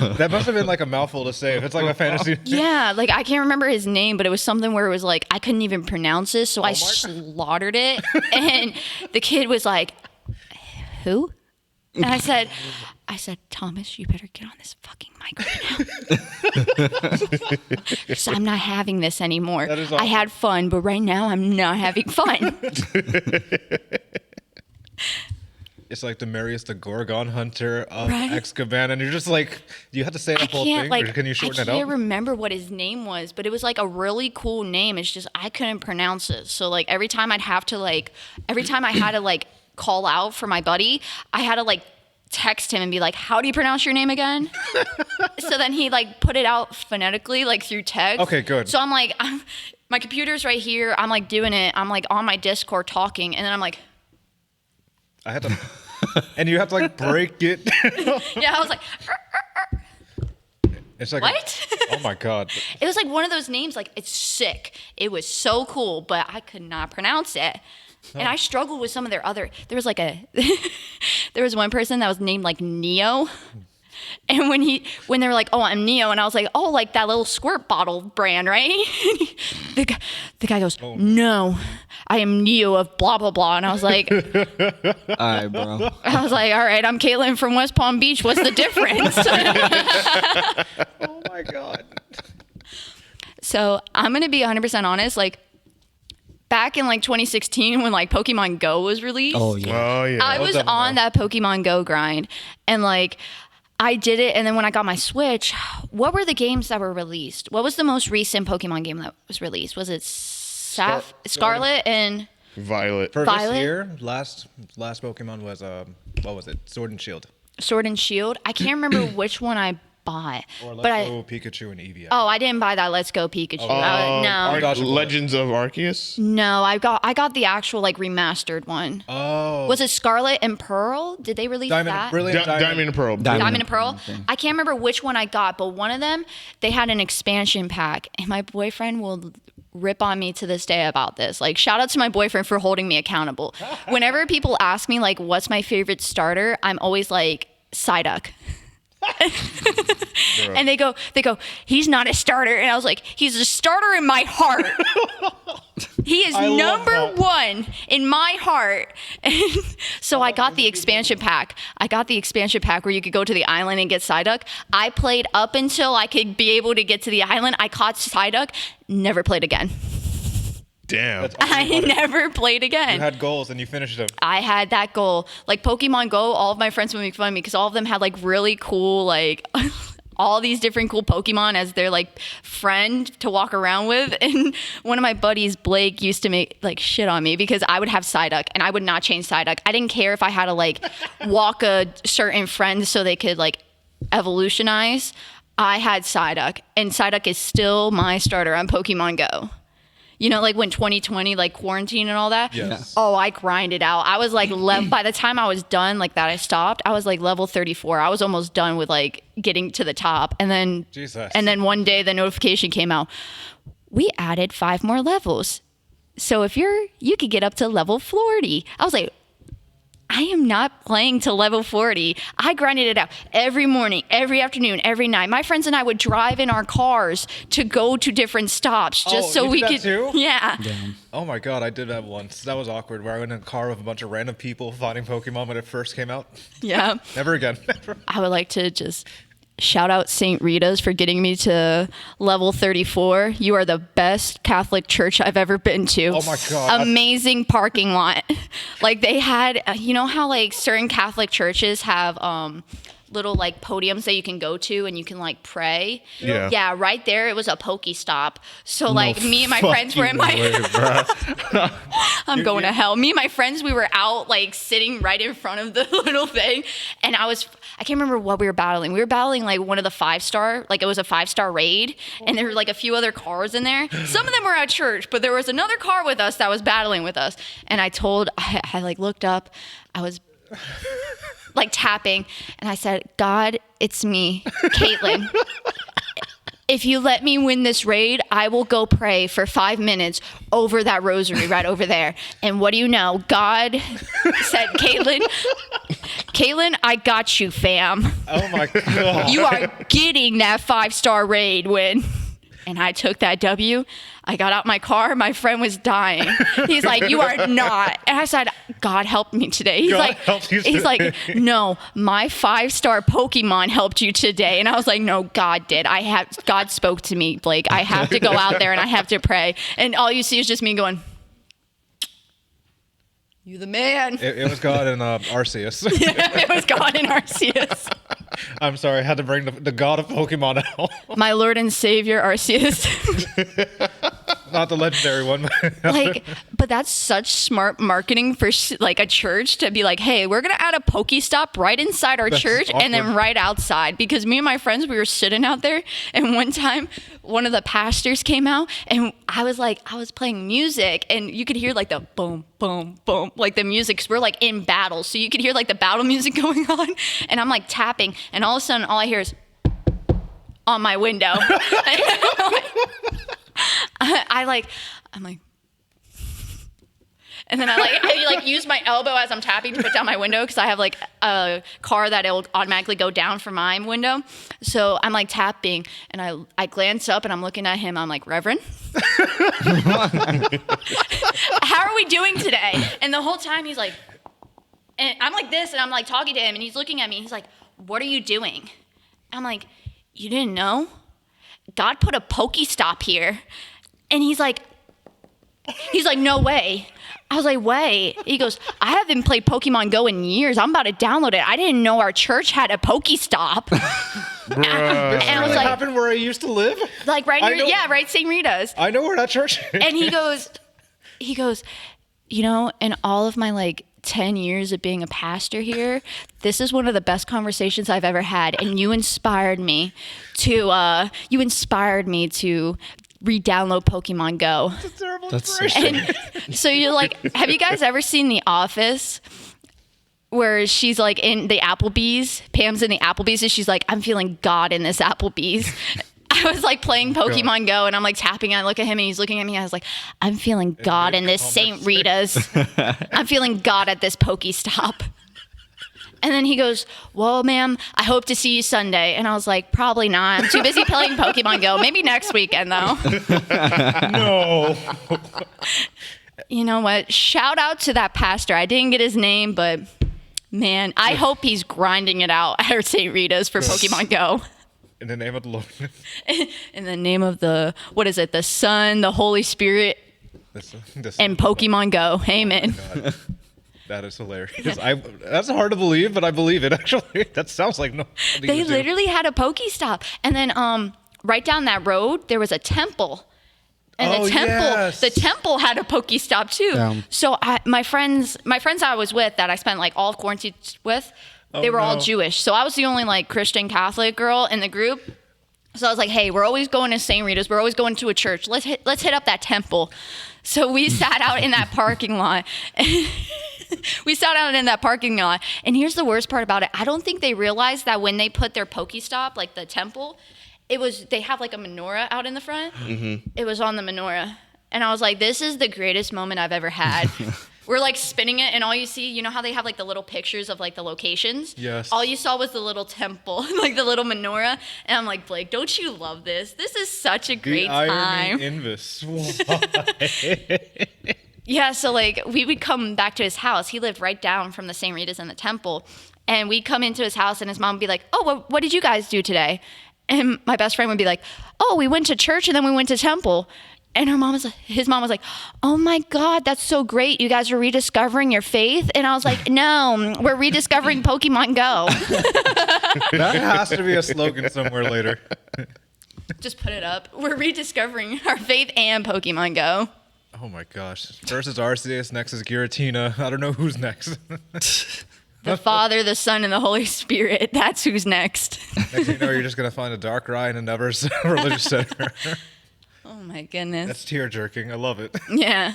That must have been like a mouthful to say if it's like a fantasy. Yeah, like I can't remember his name, but it was something where it was like, I couldn't even pronounce it. So I slaughtered it. And the kid was like, who? And I said, Thomas, you better get on this fucking mic right now. So I'm not having this anymore. That is awesome. I had fun, but right now I'm not having fun. It's like the Marius the Gorgon Hunter of Right. Azkaban, and you're just like, you have to say the whole thing, or can you shorten it I out? can't remember what his name was, but it was like a really cool name. It's just I couldn't pronounce it. So like every time I had to call out for my buddy, I had to like text him and be like, how do you pronounce your name again? So then he like put it out phonetically like through text. Okay, good. So I'm like, my computer's right here. I'm like doing it. I'm like on my Discord talking, and then I'm like, I had to, and you have to like break it. yeah, I was like, It's like what? Oh my God. It was like one of those names, like it's sick. It was so cool, but I could not pronounce it. And I struggled with some of their other, there was one person that was named like Neo. And when they were like, oh, I'm Neo, and I was like, oh, like that little squirt bottle brand, right? the guy goes, no, I am Neo of blah, blah, blah. And I was like, All right, bro. all right, I'm Caitlin from West Palm Beach. What's the difference? Oh my God. So I'm going to be 100% honest. Like back in like 2016 when like Pokemon Go was released. Oh yeah. Oh yeah. I was on that Pokemon Go grind, and like I did it. And then when I got my Switch, what were the games that were released? What was the most recent Pokemon game that was released? Was it Scarlet and Violet. For Violet? this year, last Pokemon was what was it? Sword and Shield. Sword and Shield? I can't remember which one I bought, Or but Let's Go Pikachu and Eevee. oh, I didn't buy that Let's Go Pikachu. No, Dodge a bullet. Legends of Arceus. no, I got the actual like remastered one. Oh. Was it Scarlet and Pearl? Did they release that? Diamond Diamond and Pearl. Diamond and Pearl. I can't remember which one I got, but one of them, they had an expansion pack, and my boyfriend will rip on me to this day about this. Like, shout out to my boyfriend for holding me accountable. Whenever people ask me, like, what's my favorite starter, I'm always like, Psyduck. And they go, he's not a starter. And I was like, he's a starter in my heart. He is I love number that. one in my heart. And so I got the expansion pack. Where you could go to the island and get Psyduck. I played up until I could be able to get to the island. I caught Psyduck, never played again. Damn. I never played again. You had goals and you finished them. I had that goal. Like Pokemon Go, all of my friends would make fun of me because all of them had like really cool, like all these different cool Pokemon as their like friend to walk around with. And one of my buddies, Blake, used to make like shit on me because I would have Psyduck and I would not change Psyduck. I didn't care if I had to like walk a certain friend so they could like evolutionize. I had Psyduck, and Psyduck is still my starter on Pokemon Go. You know, like when 2020, like quarantine and all that. Yes. Oh, I grinded out. I was like, by the time I was done, like that I stopped, I was like level 34. I was almost done with like getting to the top. And then, Jesus. and then one day the notification came out. We added 5 more levels. So if you could get up to level 40. I was like, I am not playing to level 40. I grinded it out every morning, every afternoon, every night. My friends and I would drive in our cars to go to different stops just so you we did could. that too? Yeah. Oh my god, I did that once. That was awkward. Where I went in a car with a bunch of random people fighting Pokemon when it first came out. Yeah. Never again. I would like to just shout out St. Rita's for getting me to level 34. You are the best Catholic church I've ever been to. Oh my God. Amazing parking lot. Like they had, you know how like certain Catholic churches have little like podiums that you can go to and you can like pray. Yeah. Yeah, right there it was a Pokestop. So like me and my friends were in my I'm going to hell. Me and my friends, we were out like sitting right in front of the little thing, and I can't remember what we were battling. We were battling like one of the 5-star, like it was a 5-star raid, and there were like a few other cars in there. Some of them were at church, but there was another car with us that was battling with us. And I like looked up, I was like tapping, and I said, God, it's me, Caitlyn. If you let me win this raid, I will go pray for 5 minutes over that rosary right over there. And what do you know? God said, Caitlyn, I got you, fam. Oh my god. You are getting that 5-star raid win. And I took that W. I got out my car. My friend was dying. He's like, you are not. And I said, God helped me today. He's like, no, my 5-star Pokemon helped you today. And I was like, no, God did. God spoke to me, Blake. I have to go out there and I have to pray. And all you see is just me going, you the man. It was God in Arceus. Yeah, it was God in Arceus. I'm sorry, I had to bring the God of Pokemon out. My Lord and Savior, Arceus. Not the legendary one. But that's such smart marketing for like a church to be like, hey, we're going to add a Pokestop right inside our church and then right outside. Because me and my friends, we were sitting out there, and one time one of the pastors came out, and I was playing music, and you could hear like the boom, boom, boom, like the music, because we're like in battle. So you could hear like the battle music going on, and I'm like tapping, and all of a sudden all I hear is on my window. I'm like, and then I use my elbow as I'm tapping to put down my window, because I have like a car that it'll automatically go down from my window. So I'm like tapping, and I glance up and I'm looking at him. I'm like, Reverend, how are we doing today? And the whole time he's like, and I'm like this, and I'm like talking to him, and he's looking at me. He's like, what are you doing? I'm like, you didn't know? God put a Pokestop here. And he's like, no way. I was like, wait. He goes, I haven't played Pokemon Go in years. I'm about to download it. I didn't know our church had a Pokestop. And I was like, happened where I used to live? Like right near, yeah, right, St. Rita's. I know where that church is. And he goes, you know, in all of my like 10 years of being a pastor here, this is one of the best conversations I've ever had, and you inspired me to re-download Pokemon Go. That's a terrible That's so inspiration. And so you're like, have you guys ever seen The Office, where she's like in the Applebee's, Pam's in the Applebee's, and she's like, I'm feeling God in this Applebee's. I was like playing Pokemon Go, and I'm like tapping, and I look at him and he's looking at me, and I was like, I'm feeling God in this St. Rita's. I'm feeling God at this Pokestop. And then he goes, well, ma'am, I hope to see you Sunday. And I was like, probably not. I'm too busy playing Pokemon Go. Maybe next weekend, though. No. You know what? Shout out to that pastor. I didn't get his name, but man, I hope he's grinding it out at St. Rita's for Pokemon Go. In the name of the Lord. In the name of the, what is it? The Son, the Holy Spirit, and Pokemon Go. Amen. God. That is hilarious. That's hard to believe, but I believe it, actually. That sounds like no. They literally had a Pokestop. And then right down that road, there was a temple. And the temple had a Pokestop too. Yeah. So my friends I was with, that I spent like all of quarantine with, they were all Jewish. So I was the only like Christian Catholic girl in the group. So I was like, hey, we're always going to St. Rita's. We're always going to a church. Let's hit up that temple. So we sat out in that parking lot. We sat out in that parking lot. And here's the worst part about it. I don't think they realized that when they put their Pokestop, like the temple, they have like a menorah out in the front. Mm-hmm. It was on the menorah. And I was like, this is the greatest moment I've ever had. We're like spinning it, and all you see, you know how they have like the little pictures of like the locations? Yes. All you saw was the little temple, like the little menorah. And I'm like, Blake, don't you love this? This is such a great time. Irony in this. Why? Yeah, so like we would come back to his house. He lived right down from the St. Rita's and the temple. And we'd come into his house, and his mom would be like, oh, what did you guys do today? And my best friend would be like, oh, we went to church, and then we went to temple. And his mom was like, oh my God, that's so great. You guys are rediscovering your faith? And I was like, no, we're rediscovering Pokemon Go. That has to be a slogan somewhere later. Just put it up. We're rediscovering our faith and Pokemon Go. Oh my gosh. First is Arceus, next is Giratina. I don't know who's next. The Father, the Son, and the Holy Spirit. That's who's next. Next thing you know, you're just going to find a Darkrai in another religious center. Oh my goodness. That's tear jerking. I love it. Yeah.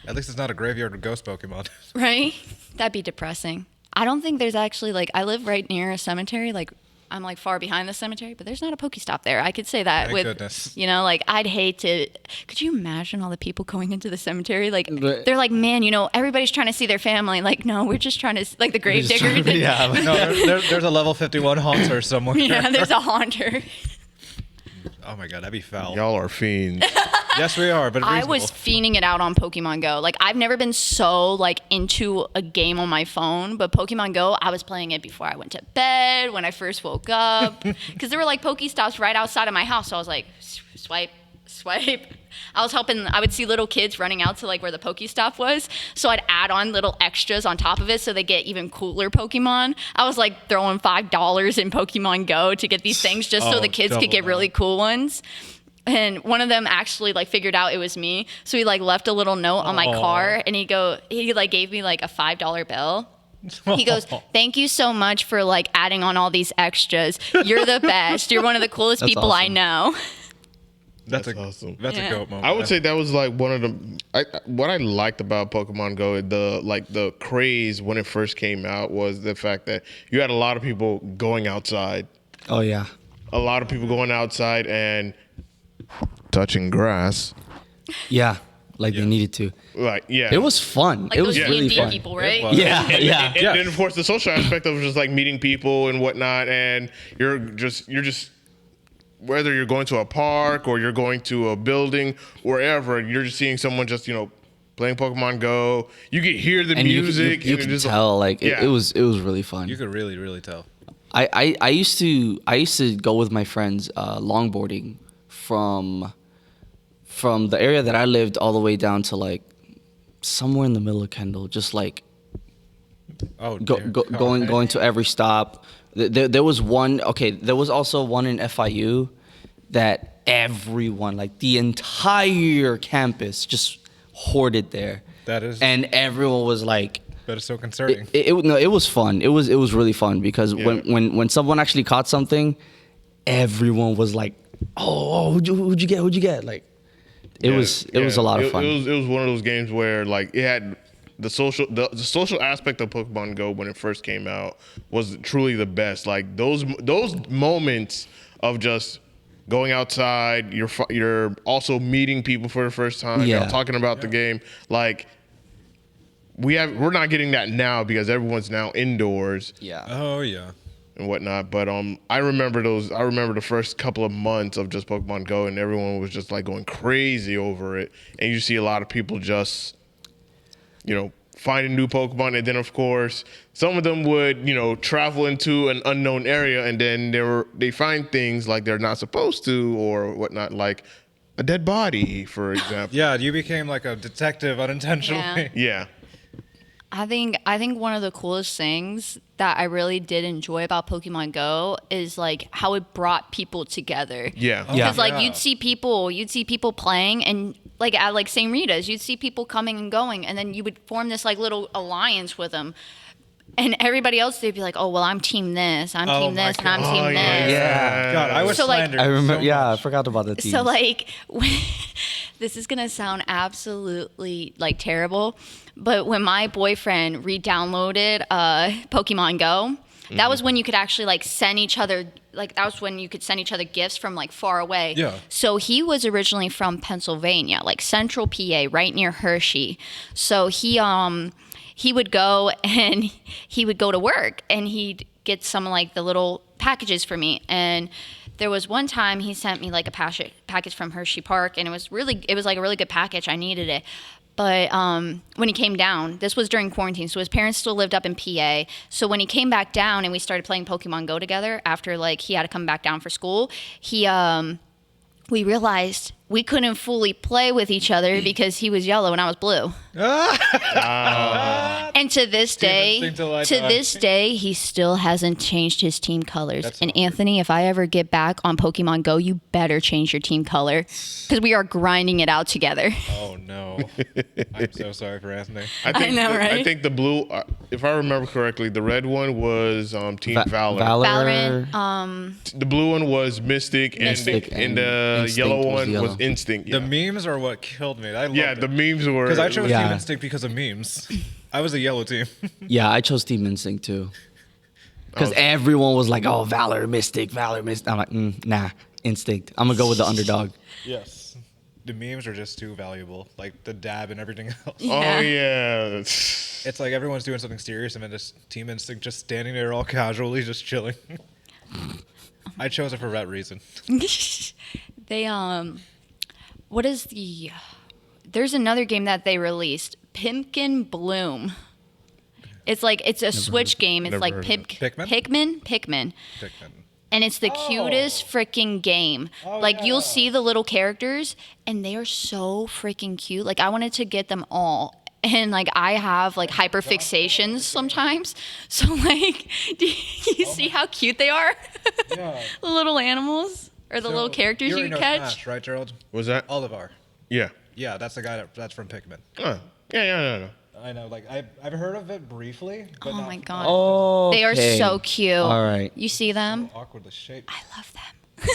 At least it's not a graveyard of ghost Pokemon. Right? That'd be depressing. I don't think there's actually like, I live right near a cemetery. Like, I'm like far behind the cemetery, but there's not a Pokestop there. I could say that Thank goodness. You know, like I'd hate to. Could you imagine all the people going into the cemetery? Like they're like, man, you know, everybody's trying to see their family. Like, no, we're just trying to like the grave digger. Yeah. No, there's a level 51 haunter somewhere. Yeah, there's a haunter. Oh my God, that'd be foul. Y'all are fiends. Yes, we are, but I reasonable. was fiending it out on Pokemon Go. Like I've never been so like into a game on my phone, but Pokemon Go, I was playing it before I went to bed, when I first woke up, because there were like Pokestops right outside of my house. So I was like, swipe. I would see little kids running out to like where the Pokestop was. So I'd add on little extras on top of it so they get even cooler Pokemon. I was like throwing $5 in Pokemon Go to get these things just so the kids could get really cool ones. And one of them actually like figured out it was me. So he like left a little note on my car, and he like gave me like a $5 bill. He goes, thank you so much for like adding on all these extras. You're the best. You're one of the coolest That's people I awesome. know. That's awesome. That's Yeah. a goat moment. I would say that was like one of what I liked about Pokemon Go, the craze when it first came out was the fact that you had a lot of people going outside. Oh yeah. A lot of people going outside and touching grass. Yeah. Like they needed to. Like, yeah. It was fun. Like it was those really D&D fun. people, right? was. Yeah. And, Yeah. and then of course the social aspect of just like meeting people and whatnot, and you're just whether you're going to a park or you're going to a building, wherever, you're just seeing someone just, you know, playing Pokemon Go. You could hear the And music. you and could just tell like yeah. it was really fun. You could really, really tell. I used to go with my friends longboarding from the area that I lived all the way down to like somewhere in the middle of Kendall, just like going to every stop. There was one. Okay, there was also one in FIU that everyone, like the entire campus, just hoarded there. That is. And everyone was like. That is so concerning. It was fun. It was really fun because Yeah. when someone actually caught something, everyone was like, "Oh, who'd you get?" Like, it was a lot of fun. It was one of those games where like it had the social aspect of Pokemon Go when it first came out was truly the best. Like those moments of just going outside, you're also meeting people for the first time, Yeah. you're talking about the game. Like we're not getting that now because everyone's now indoors Yeah. Oh yeah. and whatnot. But I remember the first couple of months of just Pokemon Go, and everyone was just like going crazy over it. And you see a lot of people just, you know, finding new Pokemon, and then of course some of them would, you know, travel into an unknown area, and then they find things like they're not supposed to or whatnot, like a dead body, for example. Yeah, you became like a detective unintentionally. Yeah. I think one of the coolest things that I really did enjoy about Pokemon Go is like how it brought people together. Yeah. Yeah. Because like you'd see people playing, and like at like St. Rita's, you'd see people coming and going, and then you would form this like little alliance with them. And everybody else, they'd be like, oh, well, I'm team this, I'm Oh team my this, and I'm God. team Oh, this. Yeah. God, I was So, like- slandered. I remember. so Yeah, I much. forgot about the teams. So like, this is gonna sound absolutely like terrible, but when my boyfriend re-downloaded Pokemon Go, that was when you could actually like send each other, like that was when you could send each other gifts from like far away. Yeah. So he was originally from Pennsylvania, like central PA, right near Hershey. So he would go and he would go to work and he'd get some like the little packages for me. And there was one time he sent me like a package from Hershey Park, and it was like a really good package. I needed it. But when he came down, this was during quarantine, so his parents still lived up in PA. So when he came back down and we started playing Pokemon Go together after like he had to come back down for school, we realized we couldn't fully play with each other because he was yellow and I was blue. And to this day, instinct till I die. this day, he still hasn't changed his team colors. That's And awkward. Anthony, if I ever get back on Pokemon Go, you better change your team color because we are grinding it out together. Oh no. I'm so sorry for Anthony. I know, I right? think the blue, if I remember correctly, the red one was Team Valor. Valor. Valorant, The blue one was Mystic, Mystic and the Instinct yellow was one yellow. was Instinct. The Yeah, memes are what killed me. I loved yeah, it. the memes were Because I chose Yeah. Team Instinct because of memes. I was a yellow team. Yeah, I chose Team Instinct too. Because everyone was like, "Oh, Valor, Mystic, Valor, Mystic." I'm like, nah, Instinct. I'm gonna go with the underdog. Yes. The memes are just too valuable. Like the dab and everything else. Oh yeah. It's like everyone's doing something serious and then this Team Instinct just standing there all casually, just chilling. I chose it for that reason. they what is there's another game that they released, Pumpkin Bloom. It's a Switch game. It's Never like heard of it. Pikmin? Pikmin. Pikmin. And it's the cutest freaking game. Like you'll see the little characters and they are so freaking cute. Like I wanted to get them all. And like I have like hyperfixations sometimes. So like do you see how cute they are? Yeah. The little animals or the little characters you already know catch. Smash, right, Gerald? Was that? Olivar. Yeah. Yeah, that's the guy that's from Pikmin. Yeah. I know, like I've heard of it briefly. But Oh not my from- god. Oh, They are so cute. All right. You see them? Awkwardly shaped. I love them.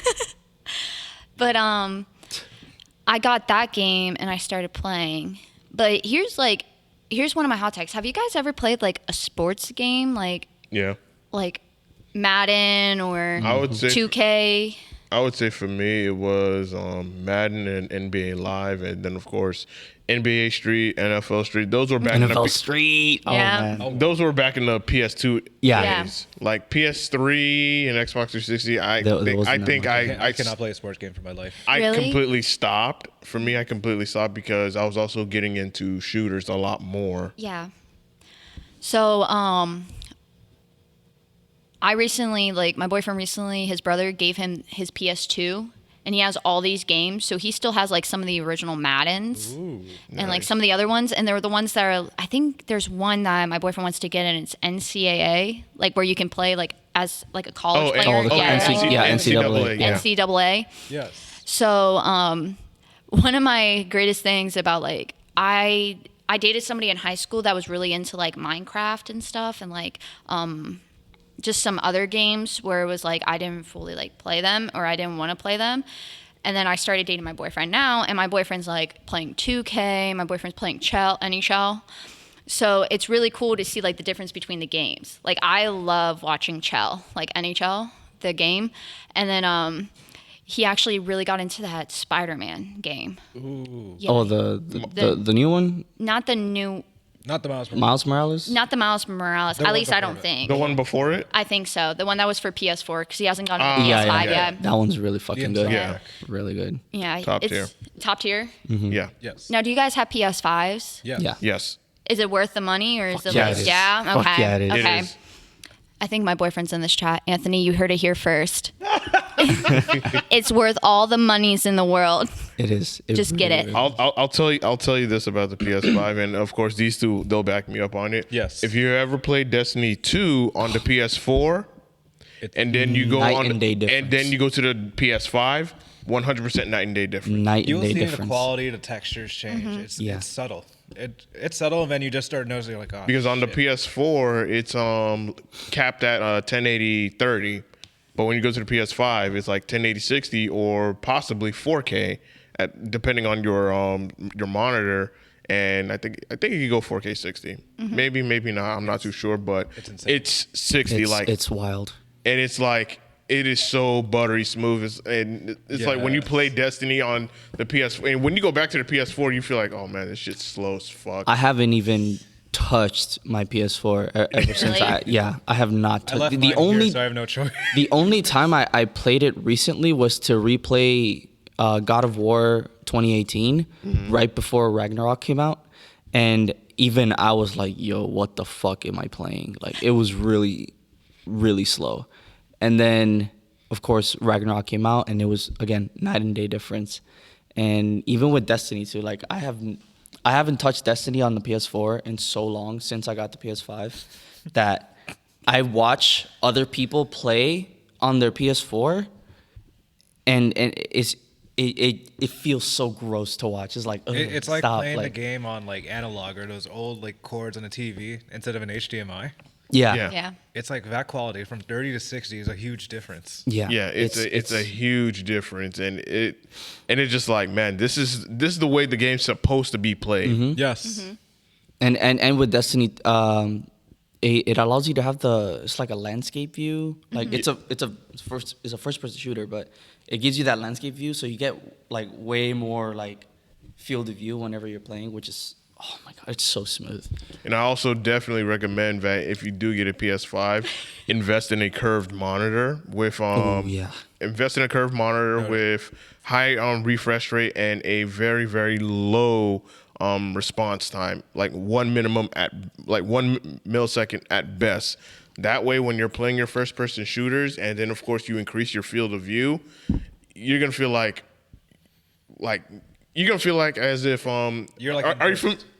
But I got that game and I started playing. But here's one of my hot takes. Have you guys ever played like a sports game like Yeah. Madden or I would say 2K? I would say for me it was Madden and NBA Live, and then of course NBA Street, NFL Street. Those were back in NFL the Street. Oh Yeah. man. those were back in the PS2 Yeah. days. Like PS3 and Xbox 360. I There think wasn't that much. I cannot play a sports game for my life. I Really? completely stopped. For me, I completely stopped because I was also getting into shooters a lot more. Yeah. So I recently, like my boyfriend recently, his brother gave him his PS2 and he has all these games. So he still has like some of the original Maddens and like nice. some of the other ones. And they're the ones that are, I think there's one that my boyfriend wants to get and it's NCAA, like where you can play like as like a college player. NCAA. Yeah. NCAA. Yes. So one of my greatest things about like I dated somebody in high school that was really into like Minecraft and stuff and like just some other games where it was like I didn't fully like play them or I didn't want to play them. And then I started dating my boyfriend now and my boyfriend's like playing 2K, my boyfriend's playing NHL. So it's really cool to see like the difference between the games. Like I love watching Chell, like NHL, the game. And then he actually really got into that Spider-Man game. Ooh. Yeah. Oh, the new one, Not the new, Not the mouse. Miles Morales. not the Miles Morales. The At one least I before don't it. think. The one before it? I think so. The one that was for PS4 because he hasn't gotten to Yeah, PS5 yeah. yet. That one's really fucking good. Yeah. Really good. Yeah, Top it's tier. top tier. Yeah. Yes. Now, do you guys have PS5s? Yes. Yeah. Yes. Is it worth the money or is it yeah, like it is. yeah? Fuck Okay. yeah, it is. Okay. It is. I think my boyfriend's in this chat. Anthony, you heard it here first. It's worth all the monies in the world. It is. It Just get really it. is. I'll tell you this about the PS5, and of course these two they'll back me up on it. Yes. If you ever played Destiny 2 on the PS4, and then you go Night on, and day and difference. then you go to the PS5, 100% night and day difference. Night You'll and day see difference. the quality, the textures change. Mm-hmm. It's Yeah. it's subtle. It's subtle, and then you just start noticing like, oh, Because on the shit. PS4, it's capped at 1080 30, but when you go to the PS5, it's like 1080 60 or possibly 4K, depending on your monitor. And I think you can go 4K 60. Maybe not. I'm not too sure, but It's insane. it's 60. It's wild. And it's like it is so buttery smooth. It's like when you play Destiny on the PS4, and when you go back to the PS4, you feel like, oh man, this shit's slow as fuck. I haven't even touched my PS4 ever since Really? I have not I left touched mine the only here, so I have no choice. the only time I played it recently was to replay God of War 2018 right before Ragnarok came out, and even I was like, yo, what the fuck am I playing? Like, it was really slow. And then, of course, Ragnarok came out, and it was, again, night and day difference. And even with Destiny too, like I haven't touched Destiny on the PS4 in so long since I got the PS5 that I watch other people play on their PS4, and it feels so gross to watch. It's like, ugh, It's like stop. playing the Like, game on like analog or those old like cords on a TV instead of an HDMI. yeah, Yeah. Yeah. It's like that quality from 30 to 60 is a huge difference. yeah, Yeah, it's a huge difference, and it's just like, man, this is the way the game's supposed to be played. Yes. and with Destiny, it allows you to have it's like a landscape view. Like it's a first person shooter, but it gives you that landscape view, so you get like way more like field of view whenever you're playing, which is, oh my god, it's so smooth. And I also definitely recommend that if you do get a PS5, invest in a curved monitor with yeah. invest in a curved monitor with high refresh rate and a very very low response time, like 1 millisecond at best. That way, when you're playing your first person shooters, and then of course you increase your field of view, you're gonna feel like as if You're like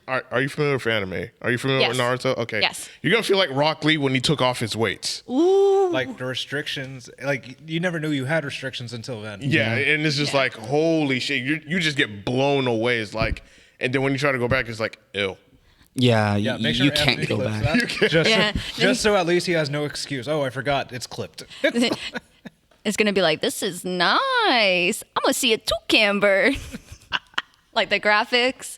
are you familiar with anime? Are you familiar with Yes. Naruto? Okay. Yes. You're gonna feel like Rock Lee when he took off his weights. Like the restrictions, like you never knew you had restrictions until then. Yeah, and it's just like, holy shit, you just get blown away. It's like, and then when you try to go back, it's like, ew. Yeah, Yeah, make sure you can't Anthony go clips back. that. Just, Yeah. just so at least he has no excuse. Oh, I forgot. It's clipped. It's gonna be like, this is nice. I'm gonna see a toucan bird. Like the graphics.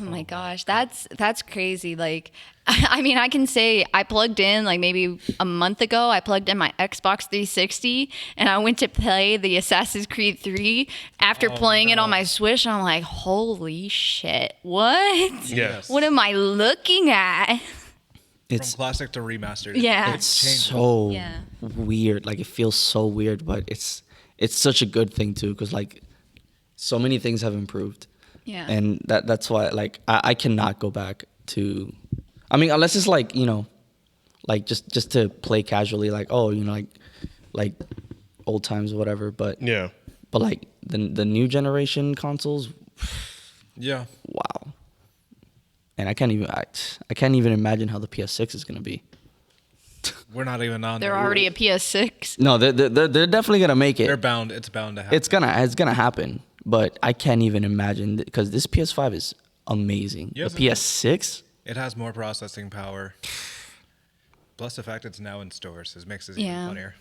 Oh my gosh, that's crazy. Like, I mean, I can say I plugged in like maybe a month ago. I plugged in my Xbox 360 and I went to play the Assassin's Creed 3 after playing it on my Switch. And I'm like, holy shit, what? Yes. What am I looking at? It's From classic to remastered. Yeah. it's changed. so Yeah. weird. Like, it feels so weird, but it's such a good thing too, because like so many things have improved. Yeah. And that's why, like, I cannot go back to, I mean, unless it's like, you know, like just to play casually, like, oh, you know, like old times or whatever. But Yeah. but like the new generation consoles, Yeah. wow. And I can't even imagine how the PS6 is gonna be. We're not even on. They're there. already a PS6. No, they're definitely gonna make it. They're bound. It's bound to happen. It's gonna happen, but I can't even imagine, because this PS5 is amazing. Yes, The it is. PS6, It has more processing power. Plus the fact it's now in stores makes it Yeah. even funnier.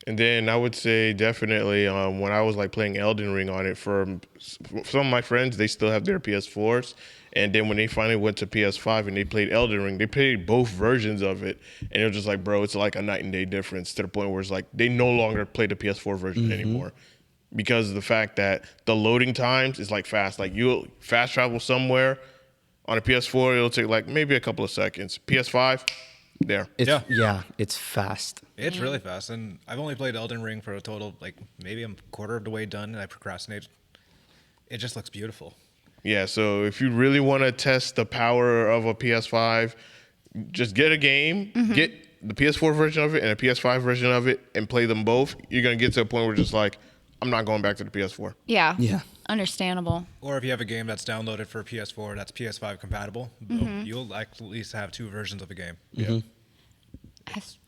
And then I would say definitely when I was like playing Elden Ring on it, for some of my friends, they still have their PS4s. And then when they finally went to PS5 and they played Elden Ring, they played both versions of it. And it was just like, bro, it's like a night and day difference, to the point where it's like they no longer play the PS4 version anymore. Because of the fact that the loading times is like fast. Like, you'll fast travel somewhere on a PS4, it'll take like maybe a couple of seconds. PS5, there. it's fast. It's really fast, and I've only played Elden Ring for a total like maybe a quarter of the way done, and I procrastinated. It just looks beautiful. Yeah, so if you really want to test the power of a PS5, just get a game, get the PS4 version of it and a PS5 version of it, and play them both. You're going to get to a point where just like, I'm not going back to the PS4. Yeah. Yeah. Understandable. Or if you have a game that's downloaded for PS4 that's PS5 compatible, boom, you'll at least have two versions of a game. Yeah.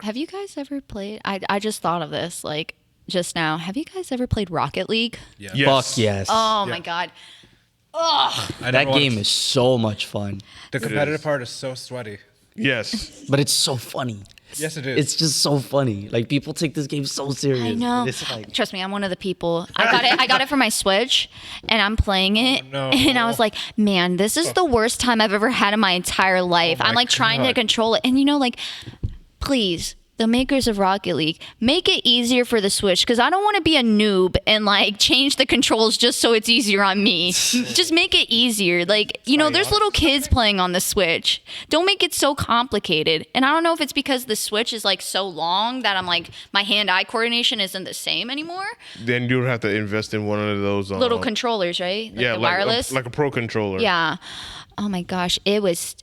Have you guys ever played? I just thought of this like just now. Have you guys ever played Rocket League? Yeah. Yes. Fuck yes. Oh Yeah. my god. That game is so much fun, The competitive is. part is so sweaty. Yes. but it's so funny. Yes, it is. It's just so funny. Like people take this game so serious. I know. It's like, Trust me, I'm one of the people. I got it for my Switch, and I'm playing it, no. and I was like, man, this is the worst time I've ever had in my entire life. my I'm like trying to God. control it, and like, please. The makers of Rocket League, make it easier for the Switch because I don't want to be a noob and like change the controls just so it's easier on me. Just make it easier. Like, there's little kids playing on the Switch. Don't make it so complicated. And I don't know if it's because the Switch is like so long that I'm like, my hand-eye coordination isn't the same anymore. Then you'll have to invest in one of those Little controlers, right? Like yeah, the wireless. like a pro controller. Yeah. Oh my gosh, it was.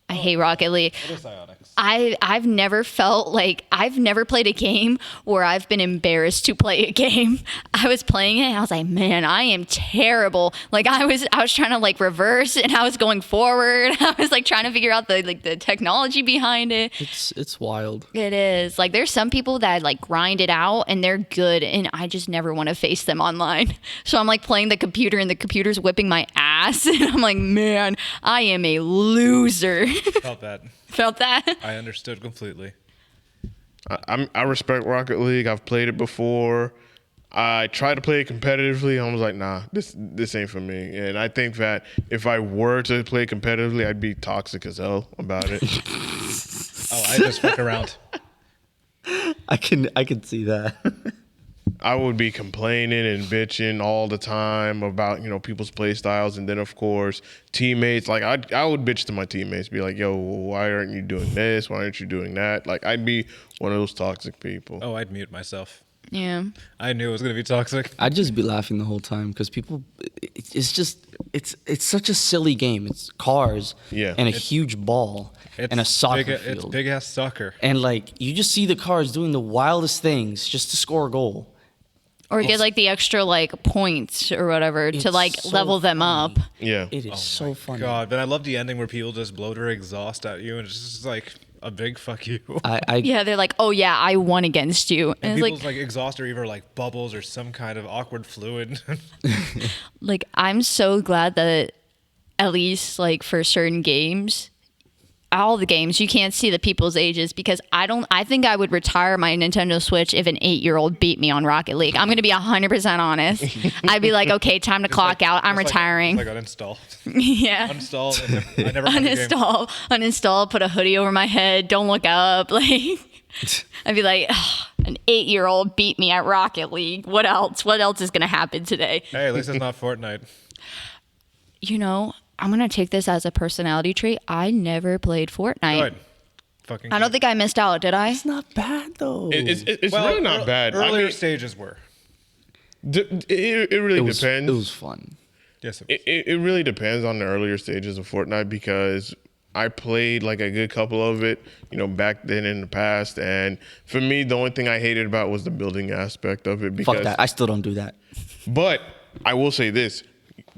I hate Rocket League. What is Psyonix? I've never felt like I've never played a game where I've been embarrassed to play a game. I was playing it and I was like, man, I am terrible. Like I was trying to like reverse and I was going forward. I was like trying to figure out the technology behind it. it's wild. It is. Like there's some people that like grind it out and they're good and I just never want to face them online. So I'm like playing the computer and the computer's whipping my ass and I'm like, man, I am a loser. Felt that. Felt that? I understood completely. I respect Rocket League. I've played it before. I tried to play it competitively. I was like, nah, this ain't for me. And I think that if I were to play competitively, I'd be toxic as hell about it. Oh, I just fuck around. I can see that. I would be complaining and bitching all the time about, people's play styles. And then, of course, teammates. Like, I would bitch to my teammates, be like, yo, why aren't you doing this? Why aren't you doing that? Like, I'd be one of those toxic people. Oh, I'd mute myself. Yeah. I knew it was going to be toxic. I'd just be laughing the whole time because people, it's such a silly game. It's cars and a huge ball and a soccer It's field. big ass soccer. And like you just see the cars doing the wildest things just to score a goal. Or get like the extra like points or whatever to It's like so level them funny. up. Yeah. It is so funny. God, but I love the ending where people just blow their exhaust at you and it's just like a big fuck you. I Yeah, they're like, oh yeah, I won against you. And And it's people's like exhaust are either like bubbles or some kind of awkward fluid. like I'm so glad that at least like for certain games, all the games, you can't see the people's ages because I think I would retire my Nintendo Switch if an 8-year-old beat me on Rocket League. I'm going to be 100% honest. I'd be like, okay, time to clock out. I'm retiring. Like uninstall. Yeah. Uninstall. I never won the game. Uninstall, put a hoodie over my head, don't look up. Like I'd be like, "Ugh, an 8-year-old beat me at Rocket League. What else? What else is going to happen today? Hey, at least it's not Fortnite. I'm going to take this as a personality trait. I never played Fortnite. Good. Fucking I don't think I missed out, did I? it's not bad though. It's really not bad. Earlier I mean, stages were. it really depends. It was fun. Yes, it was. It really depends on the earlier stages of Fortnite because I played like a good couple of it, back then in the past. And for me, the only thing I hated about was the building aspect of it. Because, Fuck that. I still don't do that. But I will say this.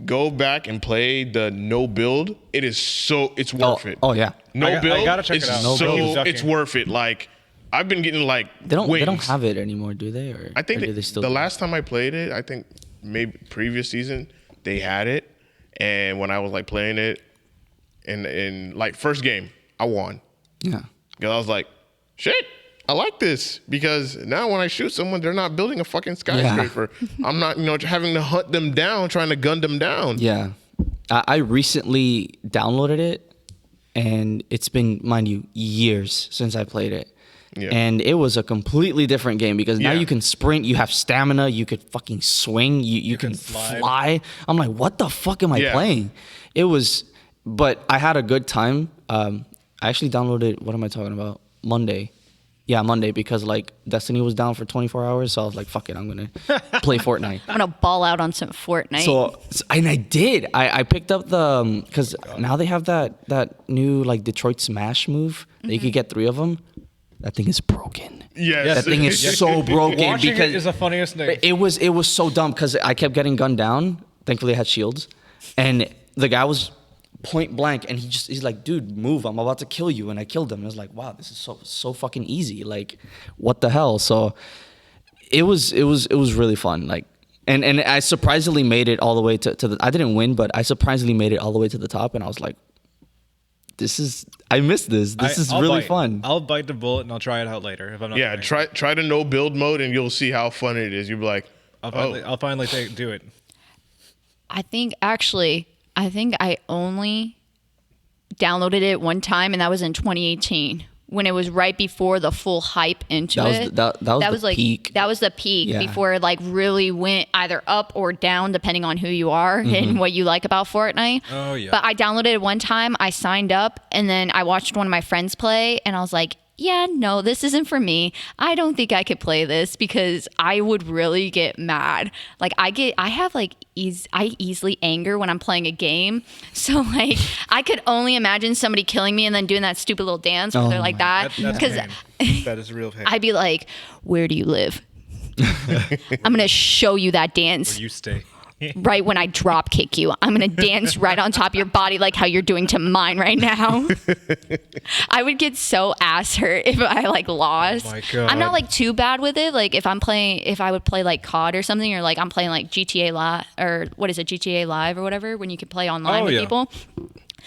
Go back and play the no build. It's worth it. Oh yeah. No build. I gotta check it's it out. No build. it's worth it. Like I've been getting like They don't wings. have it anymore, do they? Or I think or do they still the do it? last time I played it, I think maybe previous season they had it, and when I was like playing it, in like first game, I won Yeah. because I was like, shit, I like this because now when I shoot someone, they're not building a fucking skyscraper. I'm not having to hunt them down, trying to gun them down. Yeah. I recently downloaded it, and it's been, mind you, years since I played it. Yeah. And it was a completely different game because now Yeah. you can sprint, you have stamina, you could fucking swing, you can slide. fly. I'm like, what the fuck am I Yeah. playing? But I had a good time. I actually downloaded, what am I talking about? Monday. Yeah, Monday, because like Destiny was down for 24 hours, so I was like, fuck it, I'm gonna play Fortnite. I'm going to ball out on some Fortnite. So and I did. I picked up the because now they have that new like Detroit Smash move that you could get 3 of them. That thing is broken. Yes. That thing is so broken Watching because it is the funniest thing. it was so dumb because I kept getting gunned down. Thankfully, I had shields, and the guy was point blank, and he's like, "Dude, move! I'm about to kill you!" And I killed him. I was like, "Wow, this is so fucking easy! Like, what the hell?" So it was really fun. Like, And I surprisingly made it all the way to the. I didn't win, but I surprisingly made it all the way to the top, and I was like, I missed this. This is I'll really bite. fun. I'll bite the bullet and I'll try it out later if I'm not. Yeah, playing. try the no build mode and you'll see how fun it is. You'll be like, I'll finally do it. I think I only downloaded it one time, and that was in 2018 when it was right before the full hype into it. That was the peak. That was the peak Yeah. before it like really went either up or down depending on who you are and what you like about Fortnite. Oh, yeah. But I downloaded it one time, I signed up, and then I watched one of my friends play, and I was like, yeah, no, this isn't for me. I don't think I could play this because I would really get mad. Like I easily anger when I'm playing a game. So like I could only imagine somebody killing me and then doing that stupid little dance where they're like that. That's Because pain. That is real pain. I'd be like, where do you live? I'm going to show you that dance. Where you stay. Right when I drop kick you, I'm gonna dance right on top of your body like how you're doing to mine right now. I would get so ass hurt if I like lost. Oh my God. I'm not like too bad with it. Like if I would play like COD or something, or like I'm playing like GTA Live or what is it, GTA Live or whatever, when you can play online with people.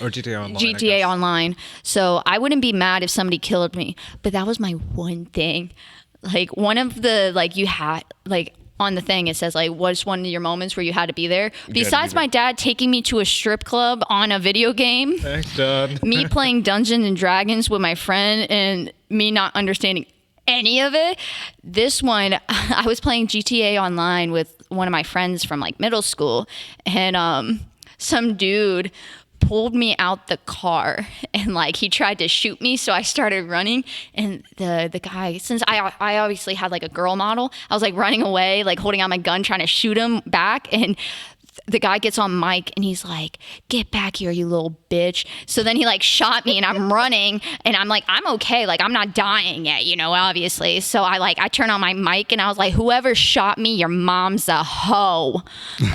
Or GTA Online. I GTA guess. Online. So I wouldn't be mad if somebody killed me, but that was my one thing. Like one of the like you had like. On the thing, it says like, what's one of your moments where you had to be there? Besides my dad taking me to a strip club on a video game, Thanks, Dad. me playing Dungeons and Dragons with my friend, and me not understanding any of it. This one, I was playing GTA Online with one of my friends from like middle school, and some dude pulled me out the car and like he tried to shoot me, so I started running, and the guy, since I obviously had like a girl model, I was like running away, like holding out my gun trying to shoot him back, and the guy gets on mic and he's like, get back here, you little bitch. So then he like shot me, and I'm running, and I'm like, I'm okay, like I'm not dying yet, you know, obviously. So I turn on my mic and I was like, whoever shot me, your mom's a hoe. And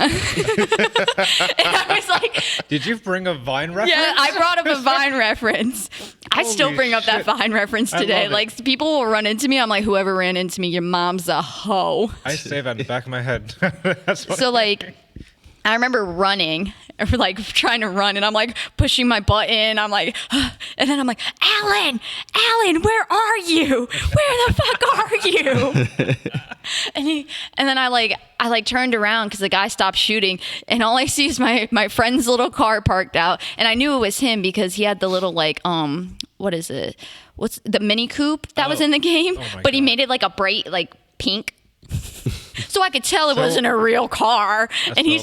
I was like, Did you bring a Vine reference? yeah, I brought up a Vine reference. I still Holy bring up that shit. Vine reference I today. love it. Like people will run into me. I'm like, whoever ran into me, your mom's a hoe. I say that in the back of my head. That's what So like, I remember running, or like trying to run, and I'm like pushing my button. I'm like, and then I'm like, Alan, where are you? Where the fuck are you? and then I turned around because the guy stopped shooting, and all I see is my friend's little car parked out, and I knew it was him because he had the little like what is it? What's the Mini Coupe that was in the game? Oh my But he God. made it like a bright like pink. So I could tell it wasn't a real car. And so he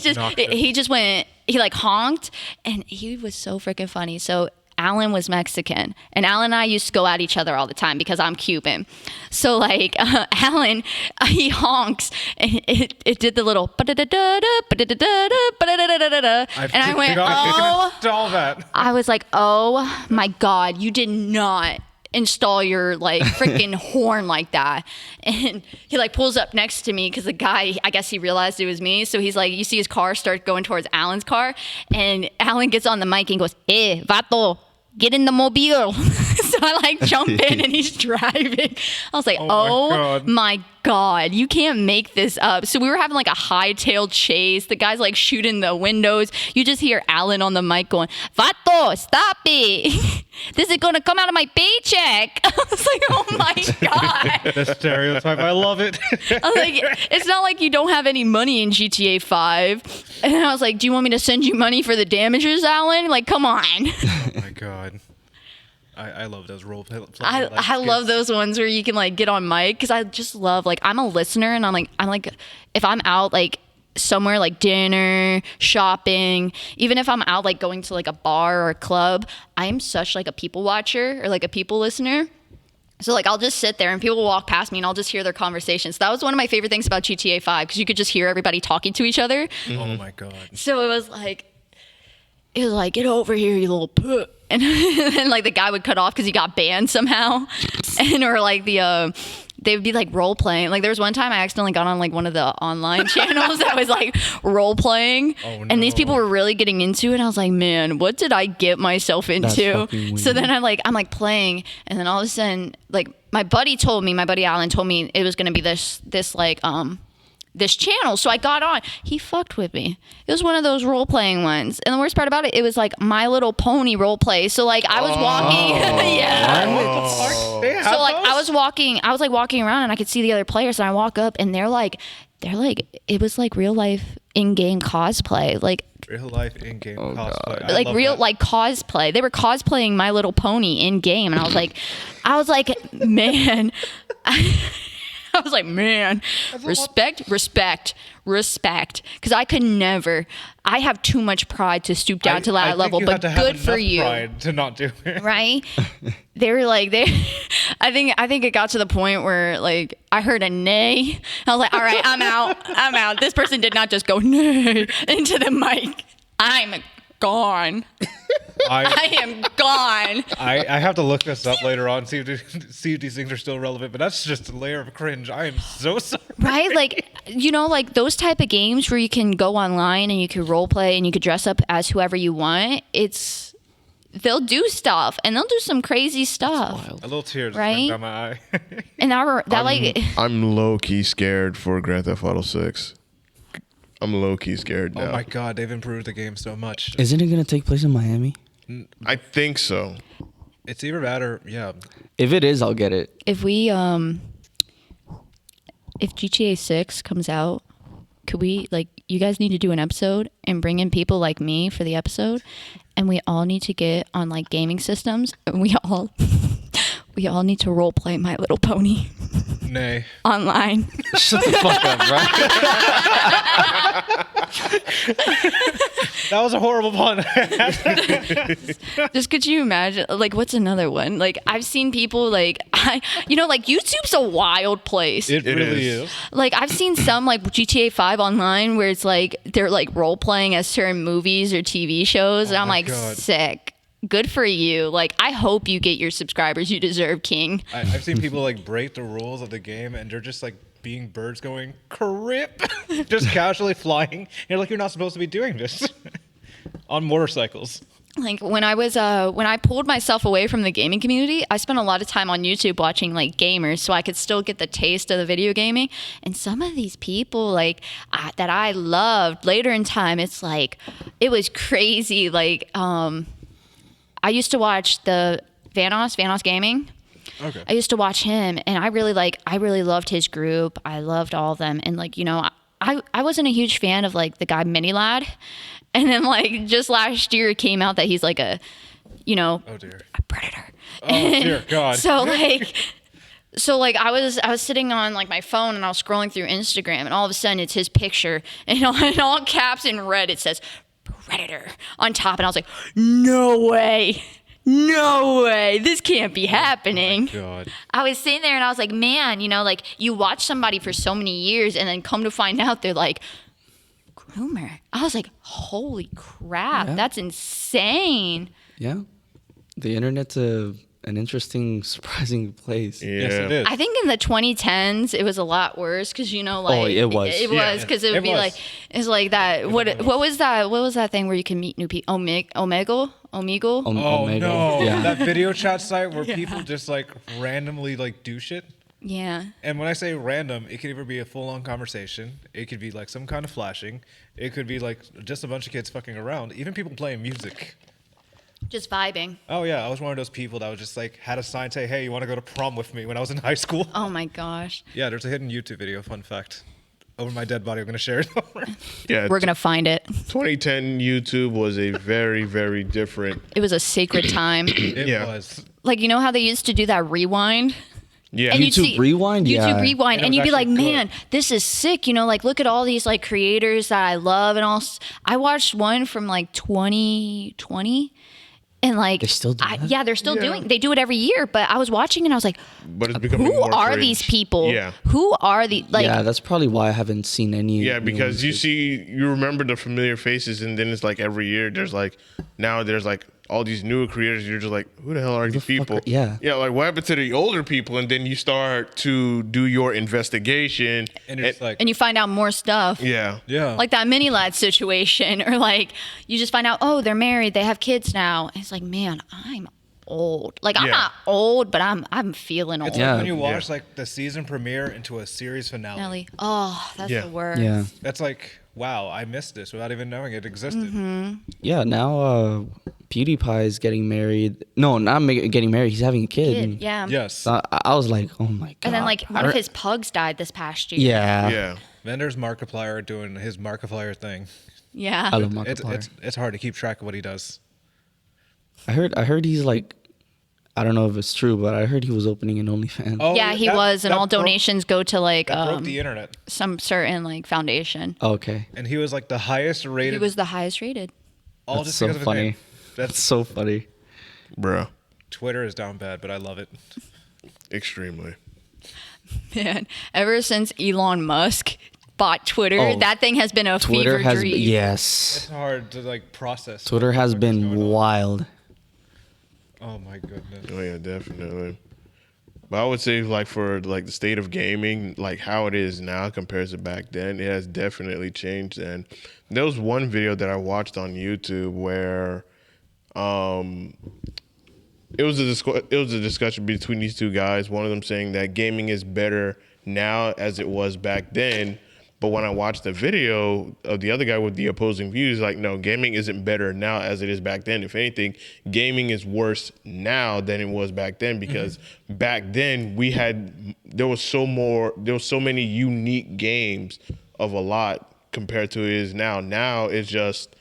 like honked, and he was so freaking funny. So Alan was Mexican, and Alan and I used to go at each other all the time because I'm Cuban. So like Alan, he honks, and it did the little and I went, oh. Install that. I was like, oh my God, you did not install your like freaking horn like that. And he like pulls up next to me because the guy, I guess he realized it was me. So he's like, you see his car start going towards Alan's car, and Alan gets on the mic and goes, vato, get in the mobile. So I like jump in and he's driving. I was like, oh my God, you can't make this up. So we were having like a hightailed chase. The guy's like shooting the windows. You just hear Alan on the mic going, vato, stop it. This is going to come out of my paycheck. I was like, oh my God. The stereotype. I love it. I was like, it's not like you don't have any money in GTA 5. And I was like, do you want me to send you money for the damages, Alan? Like, come on. Oh my God. I love those role play. I love those ones where you can like get on mic, because I just love, like, I'm a listener, and I'm like if I'm out like somewhere like dinner, shopping, even if I'm out like going to like a bar or a club, I'm such like a people watcher or like a people listener. So like I'll just sit there and people will walk past me and I'll just hear their conversations. That was one of my favorite things about GTA 5, because you could just hear everybody talking to each other. Oh my God. So it was like, get over here, you little put. And then like the guy would cut off because he got banned somehow. And or like they would be like role playing. Like there was one time I accidentally got on like one of the online channels that was like role playing. Oh, and these no. people were really getting into it. I was like, man, what did I get myself into? fucking So weird. then I'm like playing, and then all of a sudden, like my buddy Alan told me it was gonna be this like this channel. So I got on. He fucked with me. It was one of those role playing ones. And the worst part about it, it was like My Little Pony role play. So like I was walking. Yeah. So like I was like walking around and I could see the other players and I walk up and they're like it was like real life in-game cosplay. Like Real life in-game cosplay. like real like cosplay. They were cosplaying My Little Pony in game and I was like man. I was like, man, respect. Because I could never. I have too much pride to stoop down to that level. But good for you. Pride to not do it. Right? They were like, I think it got to the point where like I heard a nay. I was like, all right, I'm out. This person did not just go nay into the mic. I'm gone. I am gone. I have to look this up later on, see if these things are still relevant, but that's just a layer of cringe. I am so sorry. Right? Like, you know, like those type of games where you can go online and you can role play and you can dress up as whoever you want. They'll do stuff and they'll do some crazy stuff. A little tear just right? went down my eye. And I'm low key scared for Grand Theft Auto 6. I'm low key scared now. Oh my god, they've improved the game so much. Isn't it gonna take place in Miami? I think so. It's either that or yeah. If it is, I'll get it. if GTA 6 comes out, could we like you guys need to do an episode and bring in people like me for the episode, and we all need to get on like gaming systems and we all need to role play My Little Pony Nay. online. Shut the fuck up, bro. That was a horrible pun. Just could you imagine? Like, what's another one? Like, I've seen people like like YouTube's a wild place. It really is. Like, I've seen some like GTA 5 online where it's like they're like role playing as certain movies or TV shows, and I'm my like, God. sick. Good for you. Like, I hope you get your subscribers you deserve, King. I've seen people like break the rules of the game and they're just like being birds going crip, just casually flying. You're like, you're not supposed to be doing this on motorcycles. Like when I pulled myself away from the gaming community, I spent a lot of time on YouTube watching like gamers so I could still get the taste of the video gaming. And some of these people like that I loved later in time, it's like it was crazy. Like I used to watch the Vanos Gaming. Okay. I used to watch him and I really loved his group. I loved all of them. And like, I wasn't a huge fan of like the guy Mini Lad. And then like just last year it came out that he's like a Oh dear. a predator. Oh dear God. So like I was sitting on like my phone and I was scrolling through Instagram and all of a sudden it's his picture and in all caps in red it says Predator on top and I was like, no way, this can't be happening. Oh God. I was sitting there and I was like, man, like you watch somebody for so many years and then come to find out they're like groomer. I was like, holy crap, that's insane. Yeah, the internet's an interesting, surprising place. Yeah. Yes, it is. I think in the 2010s it was a lot worse because it was. It was because it would be like it's like that. What was that thing where you can meet new people? Omegle. Oh Omega. no, Yeah. that video chat site where people just like randomly like do shit. Yeah. And when I say random, it could either be a full-on conversation, it could be like some kind of flashing, it could be like just a bunch of kids fucking around, even people playing music. Just vibing. Oh yeah, I was one of those people that was just like had a sign say, "Hey, you want to go to prom with me?" when I was in high school. Oh my gosh. Yeah, there's a hidden YouTube video. Fun fact. Over my dead body, I'm gonna share it. Yeah. We're gonna find it. 2010 YouTube was a very, very different. It was a sacred time. It Yeah. was. Like how they used to do that rewind. Yeah. And you'd YouTube Rewind? YouTube Yeah. Rewind, And it and was you'd be like, actually good. "Man, this is sick!" Like, look at all these like creators that I love, and all. I watched one from like 2020, and like They still do that? yeah, they're still Yeah. doing. They do it every year, but I was watching and I was like, But it's becoming "Who more are cringe. these people? Yeah. Who are the like?" Yeah, that's probably why I haven't seen any. Yeah, new because ones. you remember the familiar faces, and then it's like every year there's like all these newer creators. You're just like, who the hell are these fuck people? are- yeah. yeah. Like, what happened to the older people? And then you start to do your investigation, And it's like, and you find out more stuff. yeah, yeah. Like that mini lad situation, or like you just find out, oh, they're married, they have kids now. And it's like, man, I'm old. Like I'm Yeah. not old, but I'm feeling old. It's Yeah. like when you watch Yeah. like the season premiere into a series finale. Nelly. Oh, that's Yeah. the worst. Yeah. That's like, wow, I missed this without even knowing it existed. Yeah, now PewDiePie is getting married. No, not getting married. He's having a kid. Kid, yeah. Yes. So I was like, oh my god. And then like one of his pugs died this past year. Yeah. Yeah. Vendor's Markiplier doing his Markiplier thing. Yeah. I love It's, Markiplier. it's hard to keep track of what he does. I heard he's like, I don't know if it's true, but I heard he was opening an OnlyFans. Oh, Yeah, he that- was, and that all broke- donations go to like That broke the internet. some certain like foundation. Okay. And he was like the highest He rated. was the highest rated. all That's just so because of his funny. name. That's That's so funny. Bruh. Twitter is down bad, but I love it. Extremely. Man, ever since Elon Musk bought Twitter, Oh, that thing has been a Twitter fever has dream. It's yes. hard to like process. Twitter has what's going been on. wild. Oh my goodness. Oh yeah, definitely. But I would say like for like the state of gaming, like how it is now compared to back then, it has definitely changed. And there was one video that I watched on YouTube where it was a discussion between these two guys. One of them saying that gaming is better now as it was back then. But when I watched the video of the other guy with the opposing views, like, no, gaming isn't better now as it is back then. If anything, gaming is worse now than it was back then, because back then there was so many unique games of a lot compared to it is now. Now it's just,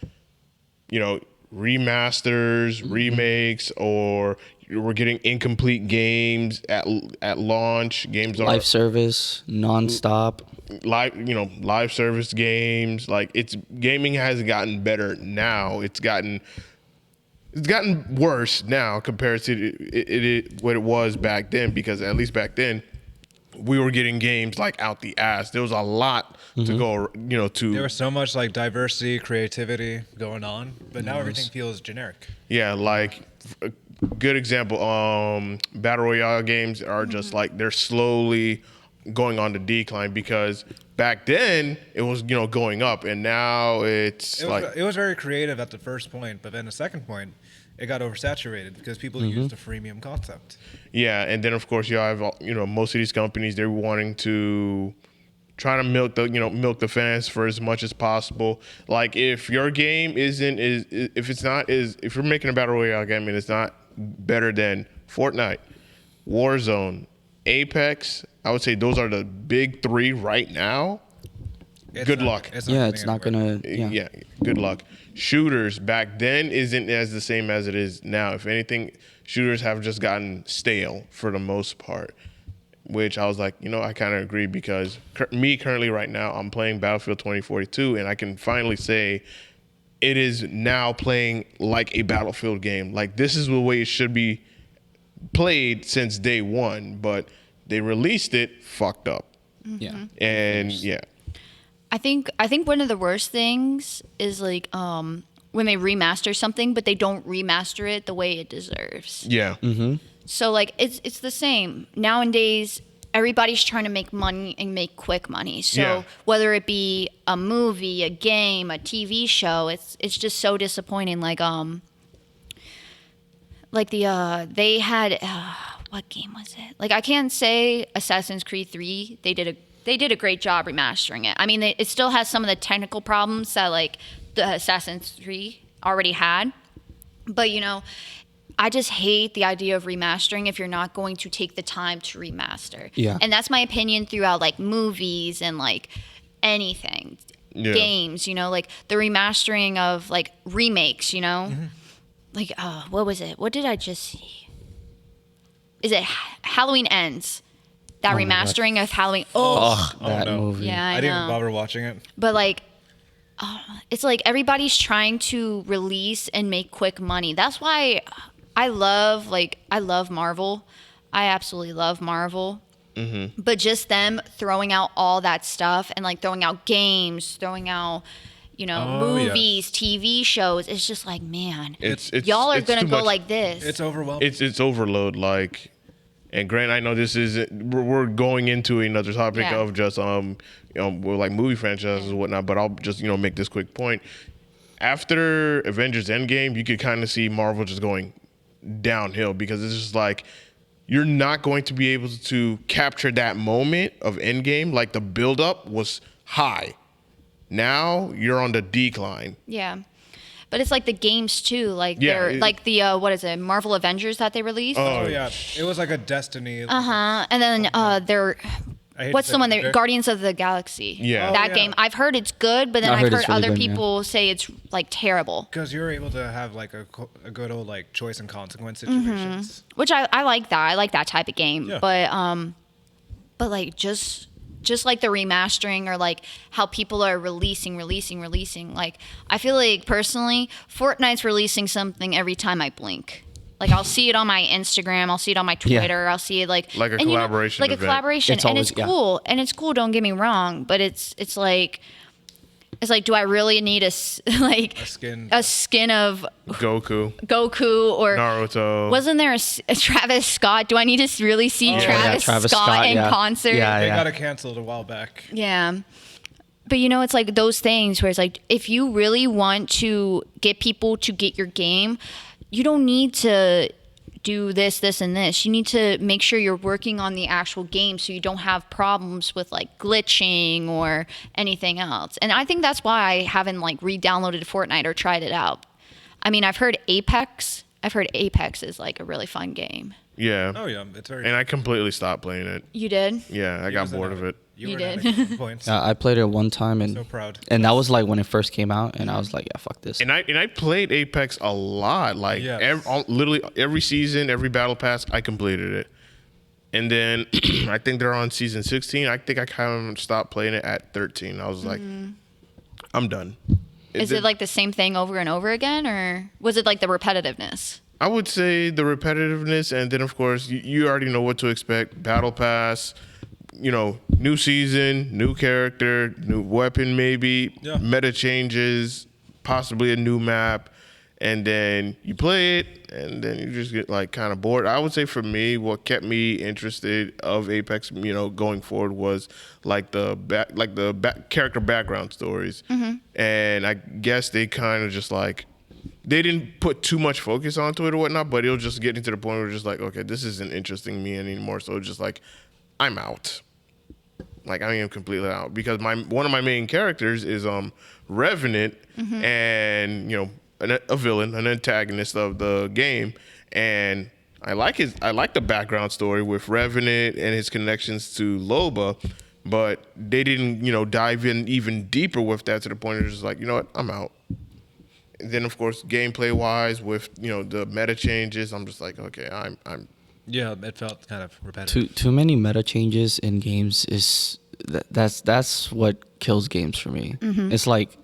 remasters, remakes, or we're getting incomplete games at launch. Games are Live service, nonstop. live service games. Like gaming has gotten better now. It's gotten worse now compared to what it was back then, because at least back then we were getting games like out the ass. There was a lot to go, There was so much like diversity, creativity going on, but now everything feels generic. yeah, like a good example, battle royale games are just like they're slowly going on the decline, because back then it was going up, and now it's It was very creative at the first point, but then the second point, it got oversaturated because people used the freemium concept. yeah. And then of course you have most of these companies, they're wanting to try to milk the fans for as much as possible. Like if your game if you're making a battle royale game and it's not better than Fortnite, Warzone, Apex, I would say those are the big three right now. Good luck. It's Yeah, getting it's not anywhere. gonna. Yeah. Yeah, good luck. Shooters back then isn't as the same as it is now. If anything, shooters have just gotten stale for the most part, which I was like, I kind of agree, because me currently right now, I'm playing Battlefield 2042, and I can finally say it is now playing like a Battlefield game. Like, this is the way it should be played since day one, but they released it fucked up. Yeah. And yeah. I think one of the worst things is like when they remaster something, but they don't remaster it the way it deserves. Yeah. So like it's the same nowadays. Everybody's trying to make money and make quick money. So Yeah. whether it be a movie, a game, a TV show, it's just so disappointing. Like they had what game was it? Like I can't say Assassin's Creed 3. They did a great job remastering it. I mean, it still has some of the technical problems that like the Assassin's 3 already had, but I just hate the idea of remastering if you're not going to take the time to remaster. Yeah. And that's my opinion throughout like movies and like anything. Yeah. Games, like the remastering of like remakes, Like what was it? What did I just see? Is it Halloween Ends? That my God. remastering of Halloween. That no. movie. Yeah, I I didn't know. bother watching it. But like it's like everybody's trying to release and make quick money. That's why I love Marvel. I absolutely love Marvel. But just them throwing out all that stuff and like throwing out games, throwing out movies, TV shows. It's just like, man, It's y'all are it's gonna too go much. like this. It's overwhelming. It's overload. Like, and Grant, I know this is we're going into another topic Yeah. of just like movie franchises and whatnot, but I'll just make this quick point. After Avengers Endgame, you could kind of see Marvel just going downhill because it's just like you're not going to be able to capture that moment of endgame. Like the buildup was high. Now you're on the decline. Yeah. But it's like the games too, like Yeah, they're like the what is it, Marvel Avengers that they released? Oh yeah, it was like a Destiny. And then they're I hate what's to the say one it, that Guardians of the Galaxy? Yeah. That Oh, game. yeah. I've heard it's good, but then I I've heard heard it's really other good, yeah. people say it's like terrible. Because you're able to have like a good old like choice and consequence situations. Which I like that. I like that type of game. Yeah. But like just like the remastering or like how people are releasing. Like I feel like personally, Fortnite's releasing something every time I blink. Like I'll see it on my Instagram, I'll see it on my Yeah. Twitter, I'll see it like a and, collaboration like a event. collaboration, It's and always- it's yeah. cool, and it's cool. Don't get me wrong, but it's like, do I really need a skin. of Goku, or Naruto. wasn't there a Travis Scott? Do I need to really see Travis, Travis Scott, Scott, in yeah. concert? Yeah. They got it canceled a while back. Yeah. But it's like those things where it's like if you really want to get people to get your game, you don't need to do this, and this. You need to make sure you're working on the actual game so you don't have problems with like glitching or anything else. And I think that's why I haven't like re-downloaded Fortnite or tried it out. I mean, I've heard Apex is like a really fun game. Yeah. Oh yeah, it's very. And I completely stopped playing it. You did? Yeah, I got was in bored a- of it. You were did. at points. I played it one time and So proud. and that was like when it first came out, and I was like, yeah, fuck this. And I played Apex a lot. Like Yes. literally every season, every battle pass, I completed it. And then I think they're on season 16. I think I kind of stopped playing it at 13. I was like, I'm done. Is it like the same thing over and over again, or was it like the repetitiveness? I would say the repetitiveness, and then of course you already know what to expect. Battle pass, new season, new character, new weapon, maybe Yeah. meta changes, possibly a new map, and then you play it, and then you just get like kind of bored. I would say for me, what kept me interested of Apex, going forward was like the character background stories, and I guess they kind of just like. They didn't put too much focus onto it or whatnot, but it'll just get into the point where it's just like, okay, this isn't interesting me anymore. So it's just like, I'm out. Like I am completely out because one of my main characters is Revenant, and a villain, an antagonist of the game, and I like the background story with Revenant and his connections to Loba, but they didn't dive in even deeper with that to the point where it's just like, you know what, I'm out. And then of course gameplay wise with the meta changes, I'm just like, okay, I'm Yeah, it felt kind of repetitive. Too many meta changes in games is that's what kills games for me. It's like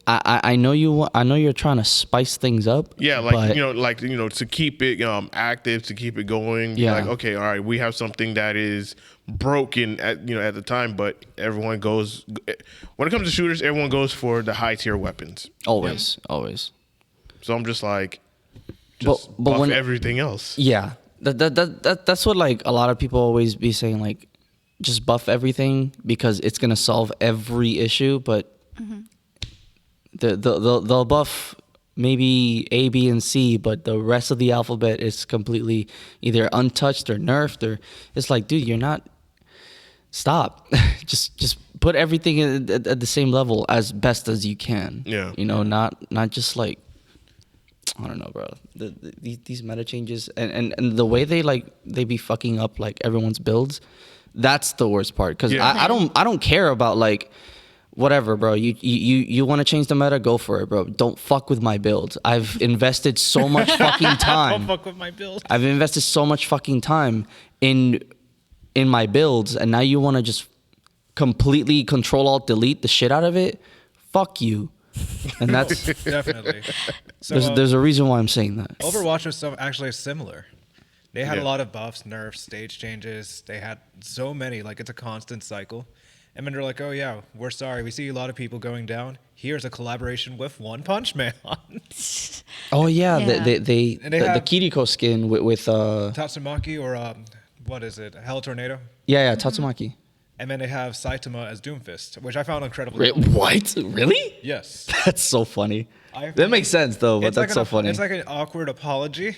I know you're trying to spice things up. Yeah, but to keep it active, to keep it going. Yeah. Like, okay, all right, we have something that is broken at the time, but everyone goes when it comes to shooters, everyone goes for the high tier weapons. always. So I'm just like, But buff when everything else. yeah, that's what like a lot of people always be saying, like just buff everything because it's gonna solve every issue. But they'll buff maybe A, B, and C, but the rest of the alphabet is completely either untouched or nerfed. Or it's like, dude, you're not. Stop. just put everything at the same level as best as you can. Yeah. Not just like. I don't know, bro. These meta changes and the way they be fucking up like everyone's builds, that's the worst part. Because Yeah. I don't care about like whatever, bro. You want to change the meta, go for it, bro. Don't fuck with my build. I've invested so much fucking Don't time. fuck with my build. I've invested so much fucking time in my builds, and now you want to just completely control alt delete the shit out of it. Fuck you. And that's Definitely. So there's a reason why I'm saying that. Overwatch was actually similar. They had Yeah. a lot of buffs, nerfs, stage changes. They had so many, like it's a constant cycle. And then they're like, oh yeah, we're sorry. We see a lot of people going down. Here's a collaboration with One Punch Man. Oh yeah, Yeah. they And they the have- Kiriko skin with Tatsumaki or what is it? Hell Tornado? yeah Tatsumaki. And then they have Saitama as Doomfist, which I found incredibly cool. What? Really? Yes. That's so funny. I- That makes sense though, but It's that's like so an, funny. It's like an awkward apology.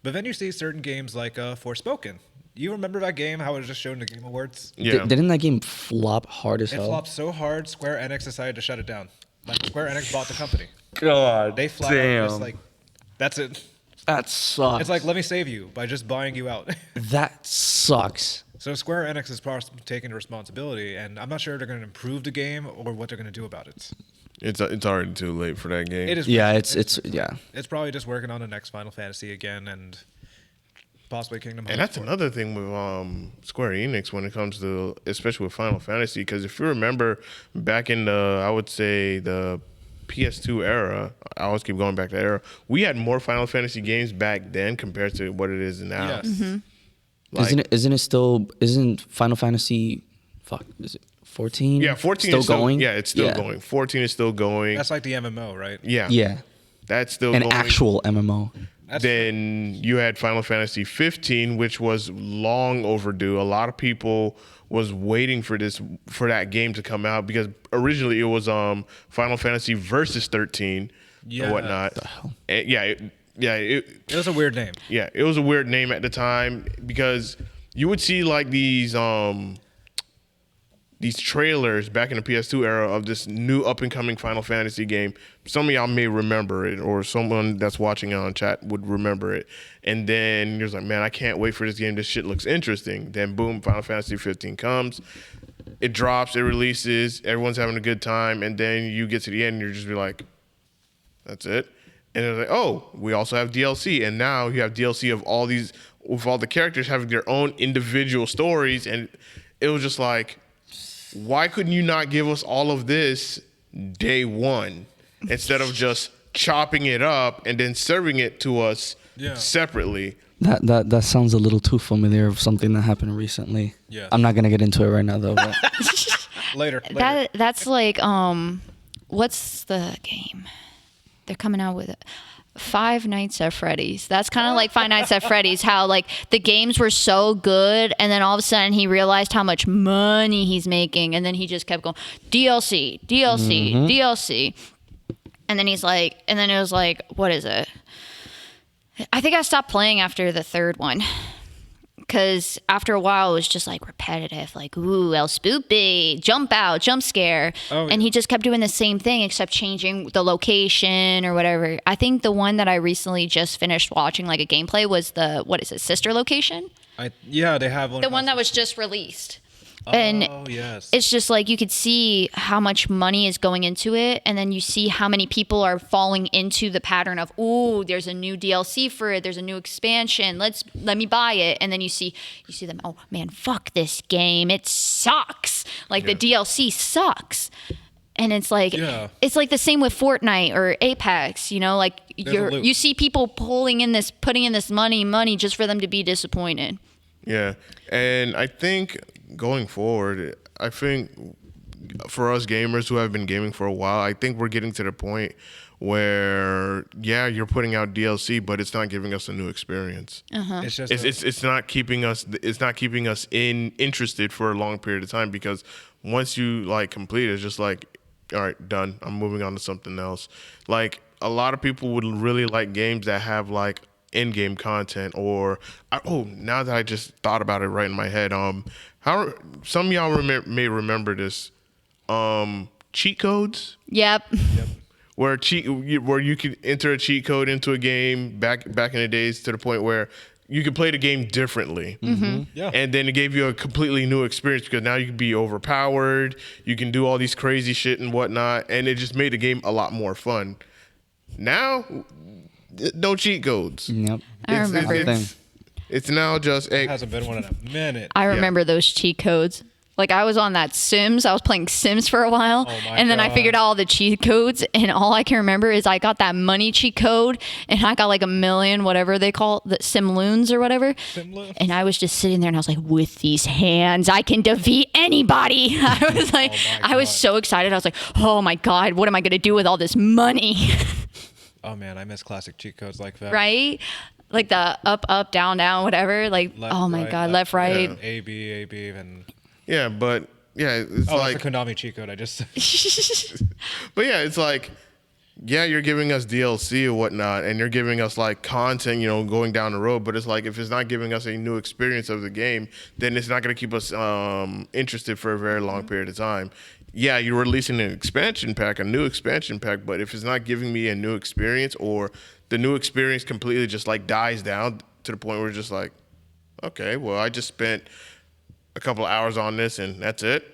But then you see certain games like Forspoken. You remember that game, how it was just shown in the Game Awards? Yeah. Didn't that game flop hard as It hell? flopped so hard, Square Enix decided to shut it down. Like, Square Enix bought the company. God They flat out just like, that's it. That sucks. It's like, let me save you by just buying you out. that sucks. So Square Enix is taking responsibility, and I'm not sure if they're going to improve the game or what they're going to do about it. It's already too late for that game. It is. Yeah, it's yeah. It's probably just working on the next Final Fantasy again, and possibly Kingdom Hearts. And that's 4. another thing with Square Enix when it comes to, especially with Final Fantasy, because if you remember back in the, I would say the PS2 era, I always keep going back to that era, we had more Final Fantasy games back then compared to what it is now. Yes. Mm-hmm. Like, isn't Final Fantasy is it 14? yeah, 14 still is still going? Yeah, it's still going. 14 is still going. That's like the MMO, right? Yeah. Yeah. That's still An going. actual MMO. Then you had Final Fantasy 15, which was long overdue. A lot of people was waiting for that game to come out because originally it was Final Fantasy versus 13 Yeah. and whatnot. And It was a weird name. yeah, it was a weird name at the time because you would see like these trailers back in the PS2 era of this new up and coming Final Fantasy game. Some of y'all may remember it, or someone that's watching on chat would remember it. And then you're just like, man, I can't wait for this game. This shit looks interesting. Then boom, Final Fantasy 15 comes. It drops, it releases, everyone's having a good time, and then you get to the end and you're just be like, that's it. And it's like, oh, we also have DLC, and now you have DLC of all these, with all the characters having their own individual stories, and it was just like, why couldn't you not give us all of this day one instead of just chopping it up and then serving it to us separately? That sounds a little too familiar of something that happened recently. Yes. I'm not gonna get into it right now though. But Later. That's like what's the game? They're coming out with it. Five Nights at Freddy's. That's kind of like Five Nights at Freddy's, how like the games were so good and then all of a sudden he realized how much money he's making and then he just kept going DLC, DLC. And then and then it was like, what is it? I think I stopped playing after the third one. Because after a while, it was just like repetitive, like, ooh, El Spoopy, jump out, jump scare. Oh, and he just kept doing the same thing except changing the location or whatever. I think the one that I recently just finished watching, like a gameplay, was Sister Location? They have one. The one that was just released. And Oh, yes. it's just like you could see how much money is going into it, and then you see how many people are falling into the pattern of, ooh, there's a new DLC for it, there's a new expansion, let me buy it, and then you see them, oh man, fuck this game, it sucks, like the DLC sucks. And it's like it's like the same with Fortnite or Apex, like you see people putting in this money just for them to be disappointed. Yeah. And I think going forward, I think for us gamers who have been gaming for a while, I think we're getting to the point where, yeah, you're putting out DLC, but it's not giving us a new experience. It's just It's not keeping us interested for a long period of time, because once you like complete it, it's just like, all right, done. I'm moving on to something else. Like a lot of people would really like games that have like in-game content, or now that I just thought about it right in my head, how some of y'all may remember this, cheat codes. Yep. Where you could enter a cheat code into a game back in the days, to the point where you could play the game differently. Yeah. And then it gave you a completely new experience, because now you can be overpowered, you can do all these crazy shit and whatnot, and it just made the game a lot more fun. Now, no cheat codes. yep. I remember. It's now just There hasn't been one in a minute. I remember those cheat codes. Like I was on that Sims. I was playing Sims for a while, and then I figured out all the cheat codes. And all I can remember is I got that money cheat code, and I got like 1 million, whatever they call it, the Simloons or whatever. Simloons. And I was just sitting there, and I was like, with these hands, I can defeat anybody. I was like, I was so excited. I was like, oh my god, what am I gonna do with all this money? Oh man, I miss classic cheat codes like that. Right? Like the up, down, whatever. Like, Left, oh my right, god, left, right. A B, and Yeah, but yeah, it's Oh, like, that's a Konami cheat code. I just but yeah, it's like, yeah, you're giving us DLC or whatnot, and you're giving us like content, going down the road. But it's like, if it's not giving us a new experience of the game, then it's not going to keep us interested for a very long period of time. Yeah, you're releasing an expansion pack, a new expansion pack, but if it's not giving me a new experience, or the new experience completely just like dies down to the point where it's just like, okay, well, I just spent a couple of hours on this and that's it.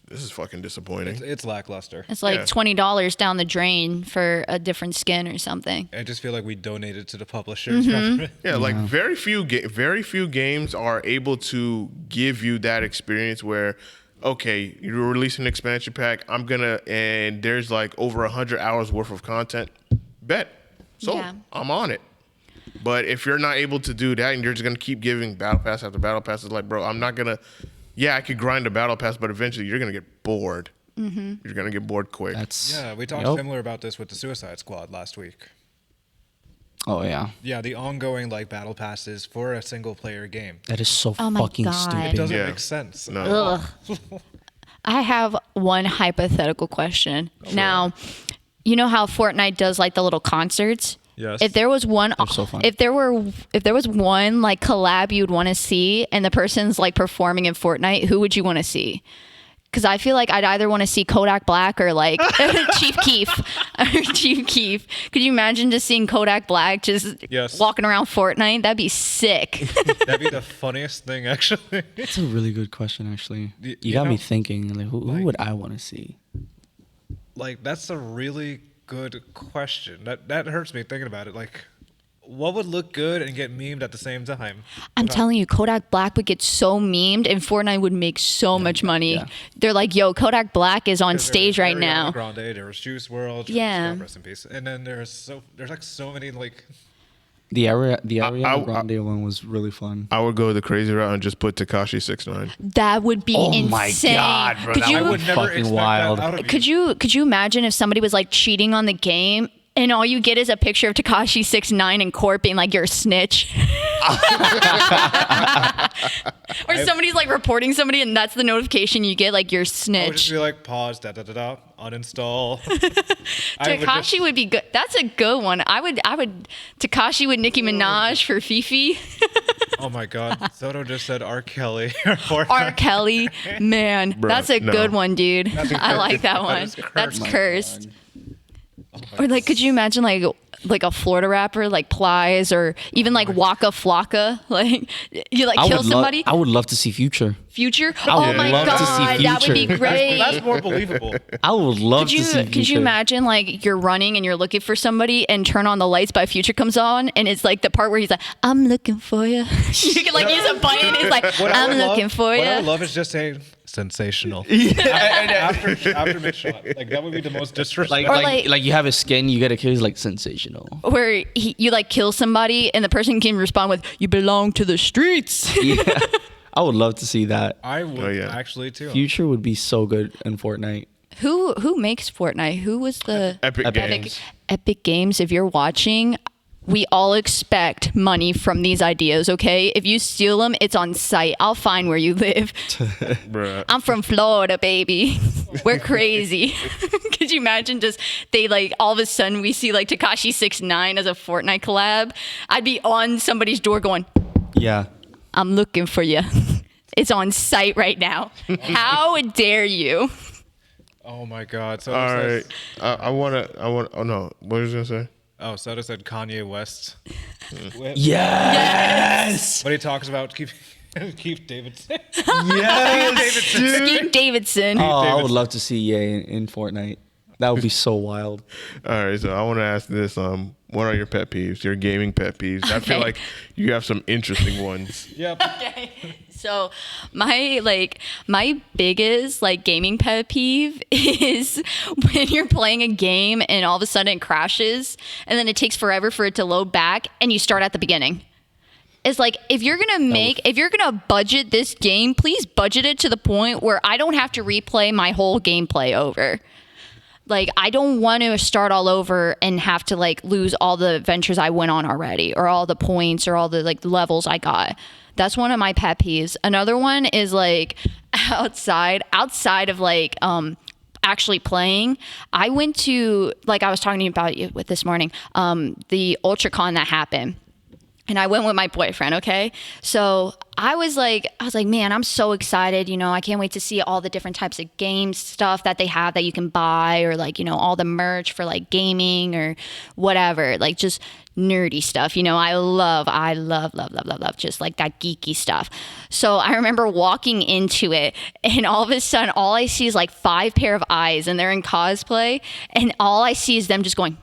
This is fucking disappointing. it's lackluster. It's like Yeah. $20 down the drain for a different skin or something. I just feel like we donated to the publishers. rather- Yeah, like very few games are able to give you that experience where, okay, you're releasing an expansion pack. And there's like over 100 hours worth of content. Bet. So Yeah. I'm on it. But if you're not able to do that and you're just gonna keep giving battle pass after battle pass, it's like, bro, I'm not gonna. Yeah, I could grind a battle pass, but eventually you're gonna get bored. You're gonna get bored quick. That's Yeah, we talked Yep. similar about this with the Suicide Squad last week. Oh yeah, Yeah, the ongoing like battle passes for a single player game. that is so Oh my fucking God. It stupid. doesn't Yeah. make sense. No. Ugh. I have one hypothetical question. Now, you know how Fortnite does like the little concerts? Yes. If there was one, They're so fun. if there was one like collab you'd want to see, and the person's like performing in Fortnite, who would you want to see? Because I feel like I'd either want to see Kodak Black or like Chief Keef. Chief Keef. Could you imagine just seeing Kodak Black just Yes. walking around Fortnite? That'd be sick. That'd be the funniest thing, actually. That's a really good question, actually. You You got know- me thinking. Like, who would I want to see? Like, that's a really good question. That hurts me thinking about it. Like, what would look good and get memed at the same time? I'm telling you, Kodak Black would get so memed, and Fortnite would make so much money. yeah. They're like, "Yo, Kodak Black is on Because stage there's right Ariana now." Grande, there was Juice WRLD, Yeah. rest in peace. And then there's like so many like The Ariana I- Grande one was really fun. I would go the crazy route and just put Tekashi 6ix9ine. That would be Oh insane. my God, bro, Could that you I would never fucking expect wild. that out of you. could you imagine if somebody was like cheating on the game? And all you get is a picture of Tekashi 6ix9ine in court being like, "You're a snitch." Or somebody's like reporting somebody, and that's the notification you get, like, "You're a I would just snitch." be like, pause, uninstall. I would Tekashi just- would be good. That's a good one. I would Tekashi with Nicki Minaj for Fifi. Oh my God, Soto just said R. Kelly. R. Kelly, man, Bruh, that's a no. good one, dude. I like that one. is cursed. That's Oh my cursed. Or like, could you imagine like a Florida rapper like Plies, or even like Waka Flocka? Like, you like kill somebody. I would love to see Future. Future. I Oh would my love to see God, that would be Future. great. That's more believable. I would love to see Future. Could you imagine like you're running and you're looking for somebody, and Turn on the Lights by Future comes on, and it's like the part where he's like, "I'm looking for you." You can like use a button. It's like, What I "I'm would love- looking for What I you." would love is just saying sensational. after mid-shot. Like, that would be the most disrespectful. Like you have a skin, you get a kill, like sensational. Where you like kill somebody, and the person can respond with, "You belong to the streets." Yeah, I would love to see that. I would yeah. actually too. Future would be so good in Fortnite. Who makes Fortnite? Who was the Epic Epic. Games. Epic Games? If you're watching, we all expect money from these ideas, okay? If you steal them, it's on site. I'll find where you live. Bruh. I'm from Florida, baby. We're crazy. Could you imagine just they like all of a sudden we see like Tekashi 6ix9ine as a Fortnite collab? I'd be on somebody's door going, Yeah. "I'm looking for you." It's on site right now. How dare you? Oh my God. So All right. I want. Oh no. What was you gonna say? Oh, Soto said Kanye West. Yes. But he talks about Keith Davidson. Yes. Steve Davidson. Oh, I would love to see Ye in Fortnite. That would be so wild. All right. So I want to ask this. What are your pet peeves? Your gaming pet peeves? I feel Okay. like you have some interesting ones. Yep. Okay. So my biggest like gaming pet peeve is when you're playing a game and all of a sudden it crashes, and then it takes forever for it to load back, and you start at the beginning. It's like, if you're gonna budget this game, please budget it to the point where I don't have to replay my whole gameplay over. Like, I don't want to start all over and have to like lose all the adventures I went on already, or all the points, or all the like levels I got. That's one of my pet peeves. Another one is like outside of like actually playing. I went to, like I was talking to you about with this morning, the UltraCon that happened. And I went with my boyfriend, okay? So I was like, man, I'm so excited. You know, I can't wait to see all the different types of games stuff that they have that you can buy, or like, you know, all the merch for like gaming or whatever, like just nerdy stuff. You know, I love just like that geeky stuff. So I remember walking into it, and all of a sudden, all I see is like 5 pair of eyes, and they're in cosplay, and all I see is them just going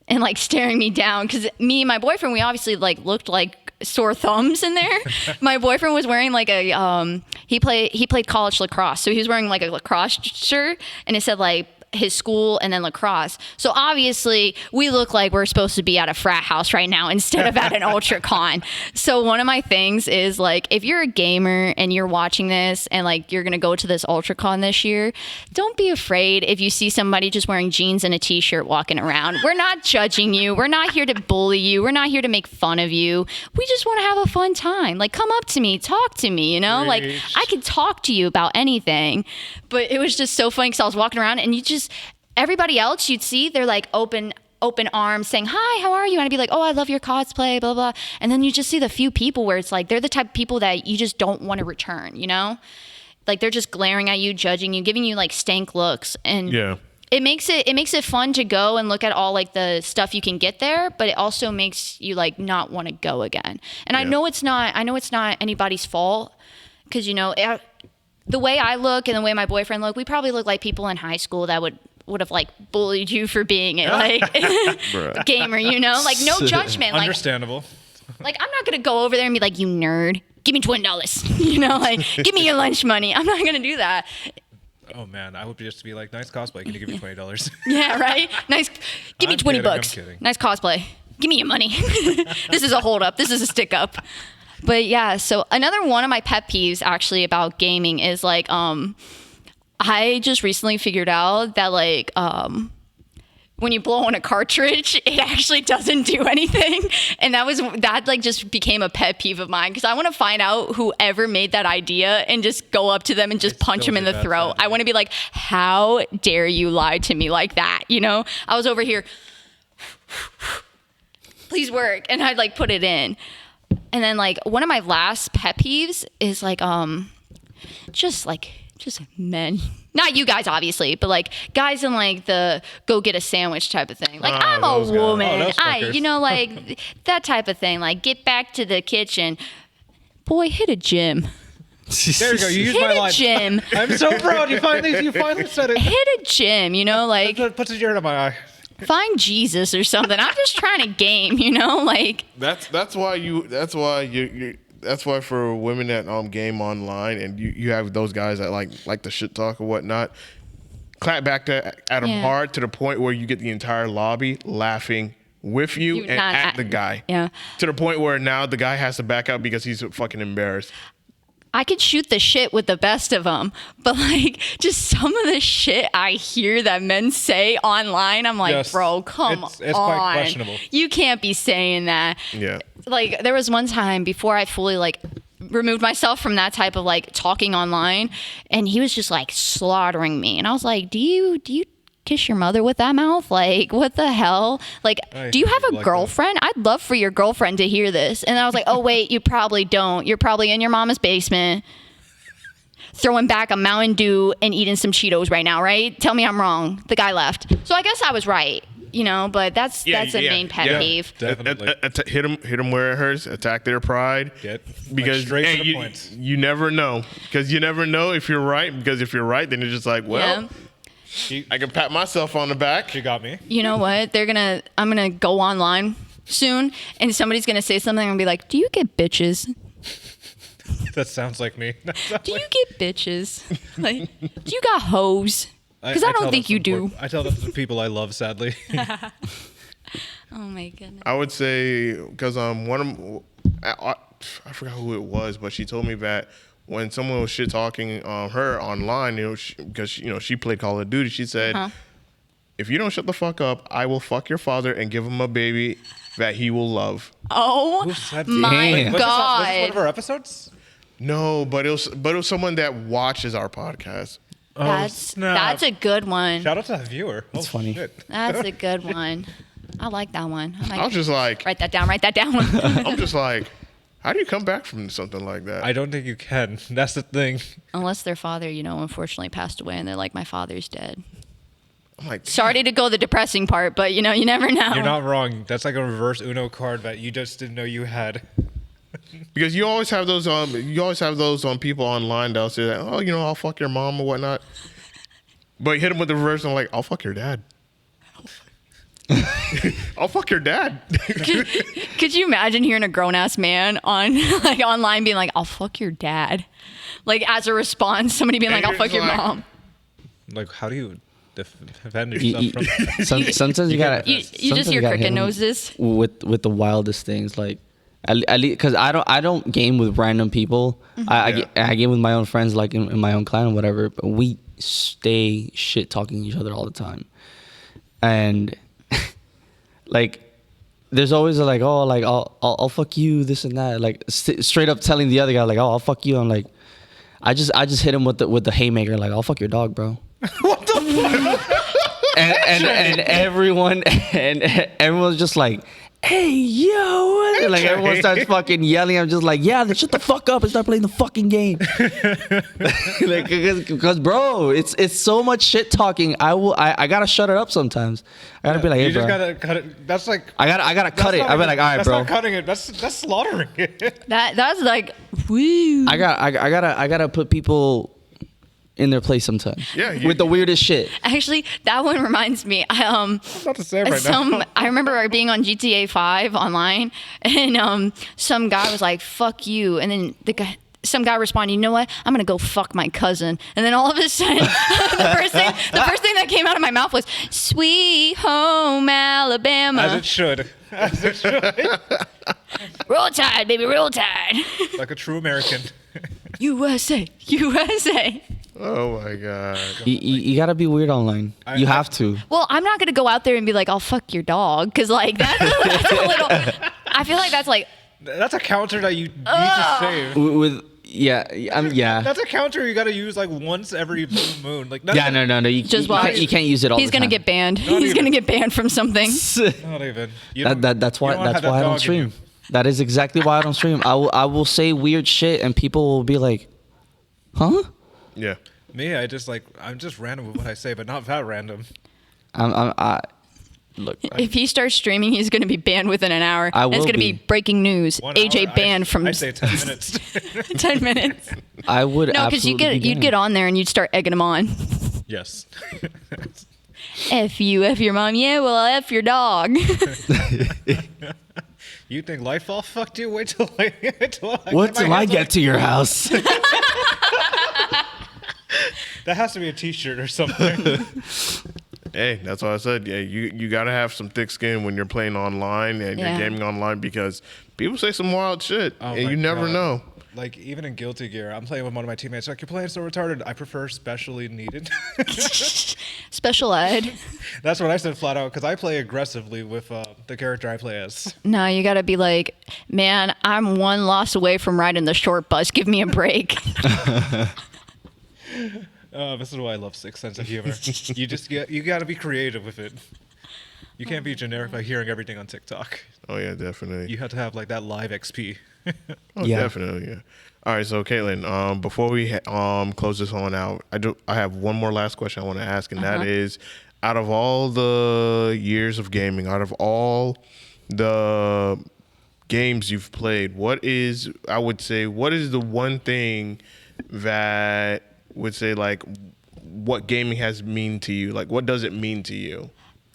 and like staring me down, because me and my boyfriend, we obviously like looked like sore thumbs in there. My boyfriend was wearing like a he played college lacrosse, so he was wearing like a lacrosse shirt, and it said like his school and then lacrosse. So obviously we look like we're supposed to be at a frat house right now instead of at an UltraCon. So one of my things is like, if you're a gamer and you're watching this and like you're gonna go to this UltraCon this year, don't be afraid if you see somebody just wearing jeans and a t-shirt walking around. We're not judging you. We're not here to bully you. We're not here to make fun of you. We just want to have a fun time. Like, come up to me, talk to me, you know? Like, I could talk to you about anything. But it was just so funny because I was walking around, and you just, everybody else you'd see, they're like open arms saying, hi, how are you? And I'd be like, oh, I love your cosplay, blah, blah. And then you just see the few people where it's like, they're the type of people that you just don't want to return, you know? Like, they're just glaring at you, judging you, giving you like stank looks. And Yeah. it makes it fun to go and look at all like the stuff you can get there, but it also makes you like not want to go again. And I know it's not anybody's fault, because, you know, the way I look and the way my boyfriend look, we probably look like people in high school that would have like bullied you for being a like gamer, you know, like no judgment. Understandable. Like I'm not gonna go over there and be like, you nerd, give me $20, you know, like give me your lunch money. I'm not gonna do that. Oh man, I would just be like, nice cosplay. Can you give me $20? Yeah, right. Nice. Give me I'm $20. kidding, I'm kidding. Nice cosplay. Give me your money. This is a hold up. This is a stick up. But yeah, so another one of my pet peeves actually about gaming is like, I just recently figured out that like, when you blow on a cartridge, it actually doesn't do anything. And that like just became a pet peeve of mine, because I want to find out whoever made that idea and just go up to them and just punch them in the throat. I want to be like, how dare you lie to me like that? You know, I was over here, please work. And I'd like put it in. And then like one of my last pet peeves is like, just men, not you guys obviously, but like guys in like the go get a sandwich type of thing. Like I'm a woman, you know, like that type of thing. Like get back to the kitchen, boy, hit a gym. There you go. You used my line. Gym. I'm so proud. You finally said it. Hit a gym. You know, like Puts a tear in my eye. find Jesus or something. I'm just trying to game. You know, like That's why for women that game online, and you have those guys that like the shit talk or whatnot, clap back at them hard to the point where you get the entire lobby laughing with you and at the guy. Yeah. To the point where now the guy has to back out because he's fucking embarrassed. I could shoot the shit with the best of them, but like just some of the shit I hear that men say online, I'm like, bro, come on. It's quite questionable. You can't be saying that. Yeah. Like there was one time before I fully like removed myself from that type of like talking online, and he was just like slaughtering me, and I was like, do you kiss your mother with that mouth? Like, what the hell? Like, do you have a girlfriend? I'd love for your girlfriend to hear this. And I was like, oh, wait, you probably don't. You're probably in your mama's basement throwing back a Mountain Dew and eating some Cheetos right now, right? Tell me I'm wrong. The guy left. So I guess I was right, you know, but that's a main pet peeve. Definitely. Hit them where it hurts. Attack their pride. Because straight to the point. You never know. Because you never know if you're right. Because if you're right, then it's just like, well... Yeah. I can pat myself on the back. She got me. You know what? I'm gonna go online soon, and somebody's gonna say something and be like, "Do you get bitches? That sounds like me. Do you get bitches? Like, do you got hoes? Because I don't think you do." I tell that to the people I love, sadly. Oh my goodness. I would say because one of I forgot who it was, but she told me that when someone was shit talking her online, because she played Call of Duty, she said if you don't shut the fuck up, I will fuck your father and give him a baby that he will love. Oh Who said my that? Was this god! one of our episodes? No, but it was someone that watches our podcast. That's a good one. Shout out to that viewer. It's funny. Shit. That's a good one. I like that one. I was just like, Write that down. Write that down. I'm just like, how do you come back from something like that? I don't think you can. That's the thing. Unless their father, unfortunately passed away, and they're like, my father's dead. I'm like, Sorry to go the depressing part, but you never know. You're not wrong. That's like a reverse Uno card that you just didn't know you had. because you always have those people online that'll say that, oh, I'll fuck your mom or whatnot. But you hit them with the reverse and like, I'll fuck your dad. I'll fuck your dad. Could you imagine hearing a grown ass man on like online being like, "I'll fuck your dad," like as a response, somebody being like, "I'll you're fuck just your like- mom." Like, how do you defend You- yourself you- from? sometimes you gotta. You just sometimes hear gotta cricket hit 'em noses. with the wildest things, like at least because I don't game with random people. I game with my own friends, like in my own clan or whatever. But we stay shit talking each other all the time, and like there's always like, oh, like I'll fuck you, this and that, like straight up telling the other guy like, oh, I'll fuck you. I'm like, I just hit him with the haymaker, like, I'll fuck your dog, bro. What the fuck? and everyone's just like, hey, yo, what? Like everyone starts fucking yelling. I'm just like, yeah, then shut the fuck up and start playing the fucking game. Like, because bro, it's so much shit talking. I gotta shut it up sometimes. I gotta be like, hey, You just bro. gotta cut it. That's like. I gotta cut it. not I'll be even- like, all right, that's bro. not cutting it. That's slaughtering it. That's like, woo. I gotta put people in their place sometimes. Yeah, with the weirdest shit. Actually, that one reminds me. Not to say it right now. I remember being on GTA 5 online, and some guy was like, "Fuck you," and then some guy responded, "You know what? I'm gonna go fuck my cousin." And then all of a sudden, the first thing that came out of my mouth was "Sweet Home Alabama." As it should. As it should. Roll Tide, baby, roll Tide. Like a true American. USA, USA. Oh my god. You gotta be weird online. You have to. Well, I'm not gonna go out there and be like, "I'll fuck your dog," because like that's a little. I feel like that's like. That's a counter that you need to save. Yeah. That's a counter you gotta use like once every blue moon. Like Yeah, no. Just watch. You can't use it all He's the time. gonna get banned. Not He's even. gonna get banned from something. Not even. You don't- That's you why don't have that I don't dog in stream. you. That is exactly why I don't stream. I will say weird shit and people will be like, huh? Yeah. Me, I'm just random with what I say, but not that random. Look. If he starts streaming, he's gonna be banned within an hour. I And it's will gonna be breaking news. 1 AJ hour? banned from I say 10 minutes. 10 minutes. I would No, because absolutely you'd get on there and you'd start egging him on. Yes. F you, F your mom. Yeah, well, I'll F your dog. You think life all fucked you? Wait till I What till I get to your house? That has to be a T-shirt or something. Hey, that's what I said. Yeah, you gotta have some thick skin when you're playing online and Yeah. you're gaming online because people say some wild shit Oh and my you never God. know. Like even in Guilty Gear, I'm playing with one of my teammates. Like, you're playing so retarded. I prefer specially needed. Special ed. That's what I said flat out because I play aggressively with the character I play as. No, you gotta be like, man, I'm one loss away from riding the short bus. Give me a break. This is why I love Sixth Sense of Humor. You got to be creative with it. You can't be generic by hearing everything on TikTok. Oh yeah, definitely. You have to have like that live XP. Oh, Yeah. definitely. Yeah. All right, so Caitlin, before we close this one out, I have one more last question I want to ask, and that is, out of all the years of gaming, out of all the games you've played, what is the one thing that would say like what gaming has mean to you? Like, what does it mean to you?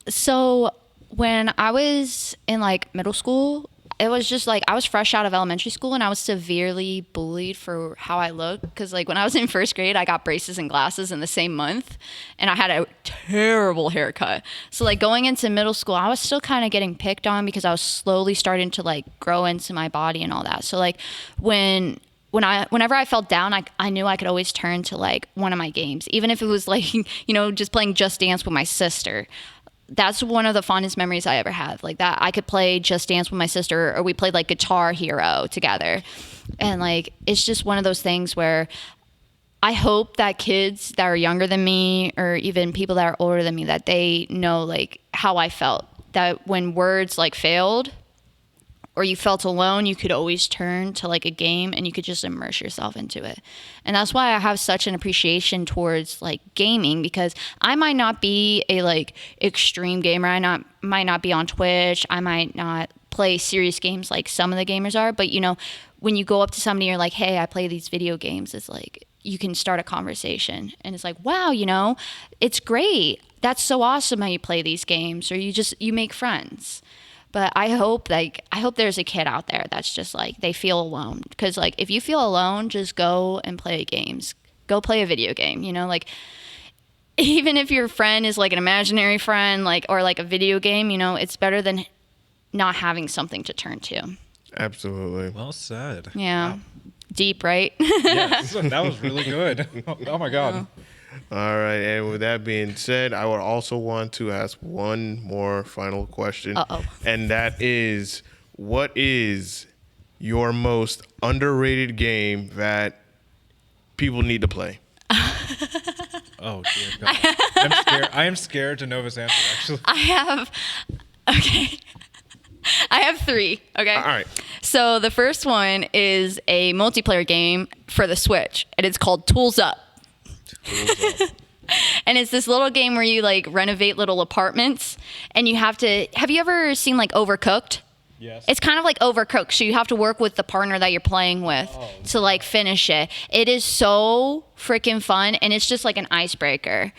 So when I was in like middle school, it was just like I was fresh out of elementary school and I was severely bullied for how I look. Because like when I was in first grade, I got braces and glasses in the same month and I had a terrible haircut. So like going into middle school, I was still kind of getting picked on because I was slowly starting to like grow into my body and all that. So like when whenever I felt down, I knew I could always turn to like one of my games, even if it was like, just playing Just Dance with my sister. That's one of the fondest memories I ever had. Like that, I could play Just Dance with my sister, or we played like Guitar Hero together. And like, it's just one of those things where I hope that kids that are younger than me, or even people that are older than me, that they know like how I felt. That when words like failed, or you felt alone, you could always turn to like a game and you could just immerse yourself into it. And that's why I have such an appreciation towards like gaming, because I might not be a like extreme gamer. I might not be on Twitch. I might not play serious games like some of the gamers are. But when you go up to somebody, you're like, hey, I play these video games. It's like, you can start a conversation and it's like, wow, it's great. That's so awesome how you play these games, or you make friends. But I hope there's a kid out there that's just like, they feel alone. Because like, if you feel alone, just go and play games. Go play a video game, like, even if your friend is like an imaginary friend, like, or like a video game, it's better than not having something to turn to. Absolutely. Well said. Yeah. Wow. Deep, right? Yes, that was really good. Oh my God. All right, and with that being said, I would also want to ask one more final question. And that is, what is your most underrated game that people need to play? Oh dear God. I am scared to know this answer, actually. I have 3, okay? All right. So the first one is a multiplayer game for the Switch, and it's called Tools Up. And it's this little game where you like renovate little apartments, and have you ever seen like Overcooked? Yes. It's kind of like Overcooked, so you have to work with the partner that you're playing with to like finish it. It is so freaking fun, and it's just like an icebreaker.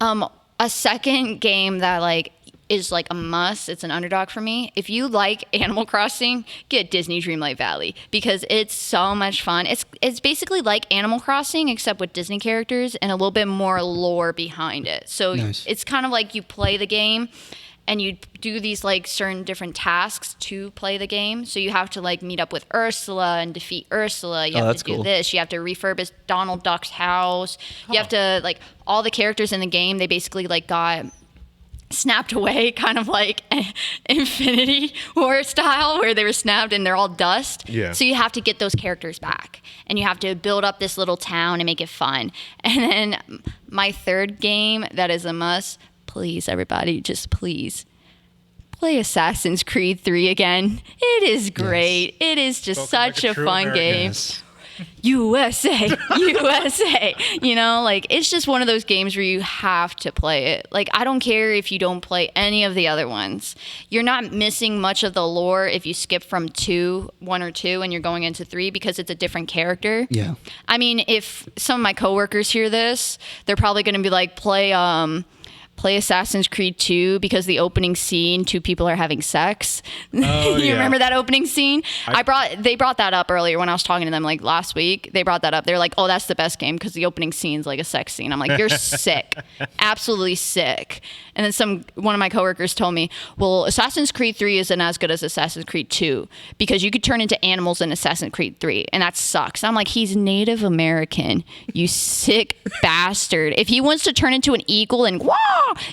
A second game that like is like a must, it's an underdog for me. If you like Animal Crossing, get Disney Dreamlight Valley, because it's so much fun. It's basically like Animal Crossing except with Disney characters and a little bit more lore behind it. So Nice. It's kind of like you play the game and you do these like certain different tasks to play the game. So you have to like meet up with Ursula and defeat Ursula. You have that's to do cool. this. You have to refurbish Donald Duck's house. You have to like, all the characters in the game, they basically like got snapped away, kind of like Infinity War style, where they were snapped and they're all dust. Yeah. So you have to get those characters back, and you have to build up this little town and make it fun. And then my third game that is a must, please everybody, just please play Assassin's Creed 3 again. It is great. It is just Spoken like such a a true fun American. game. Yes. USA, USA. Like it's just one of those games where you have to play it. Like I don't care if you don't play any of the other ones. You're not missing much of the lore if you skip from 1 or 2 and you're going into 3, because it's a different character. Yeah. I mean, if some of my coworkers hear this, they're probably going to be like, play Assassin's Creed 2, because the opening scene, 2 people are having sex. Oh, You yeah. remember that opening scene? They brought that up earlier when I was talking to them, like last week. They brought that up. They're like, oh, that's the best game because the opening scene's like a sex scene. I'm like, you're sick. Absolutely sick. And then one of my coworkers told me, well, Assassin's Creed 3 isn't as good as Assassin's Creed 2 because you could turn into animals in Assassin's Creed 3, and that sucks. I'm like, he's Native American, you sick bastard. If he wants to turn into an eagle and wah,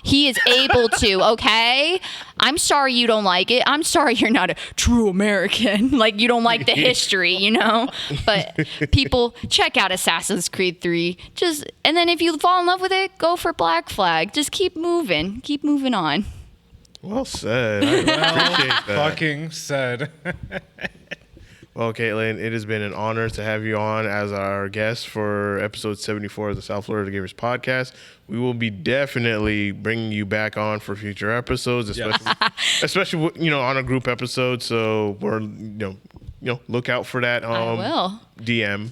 he is able to, okay? I'm sorry you don't like it. I'm sorry you're not a true American. Like, you don't like the history, But people, check out Assassin's Creed 3. And then if you fall in love with it, go for Black Flag. Just keep moving. Keep moving on. Well said. I appreciate that. Fucking said. Well, Caitlin, it has been an honor to have you on as our guest for episode 74 of the South Florida Gamers Podcast. We will be definitely bringing you back on for future episodes, especially on a group episode. So we're look out for that. I will. DM.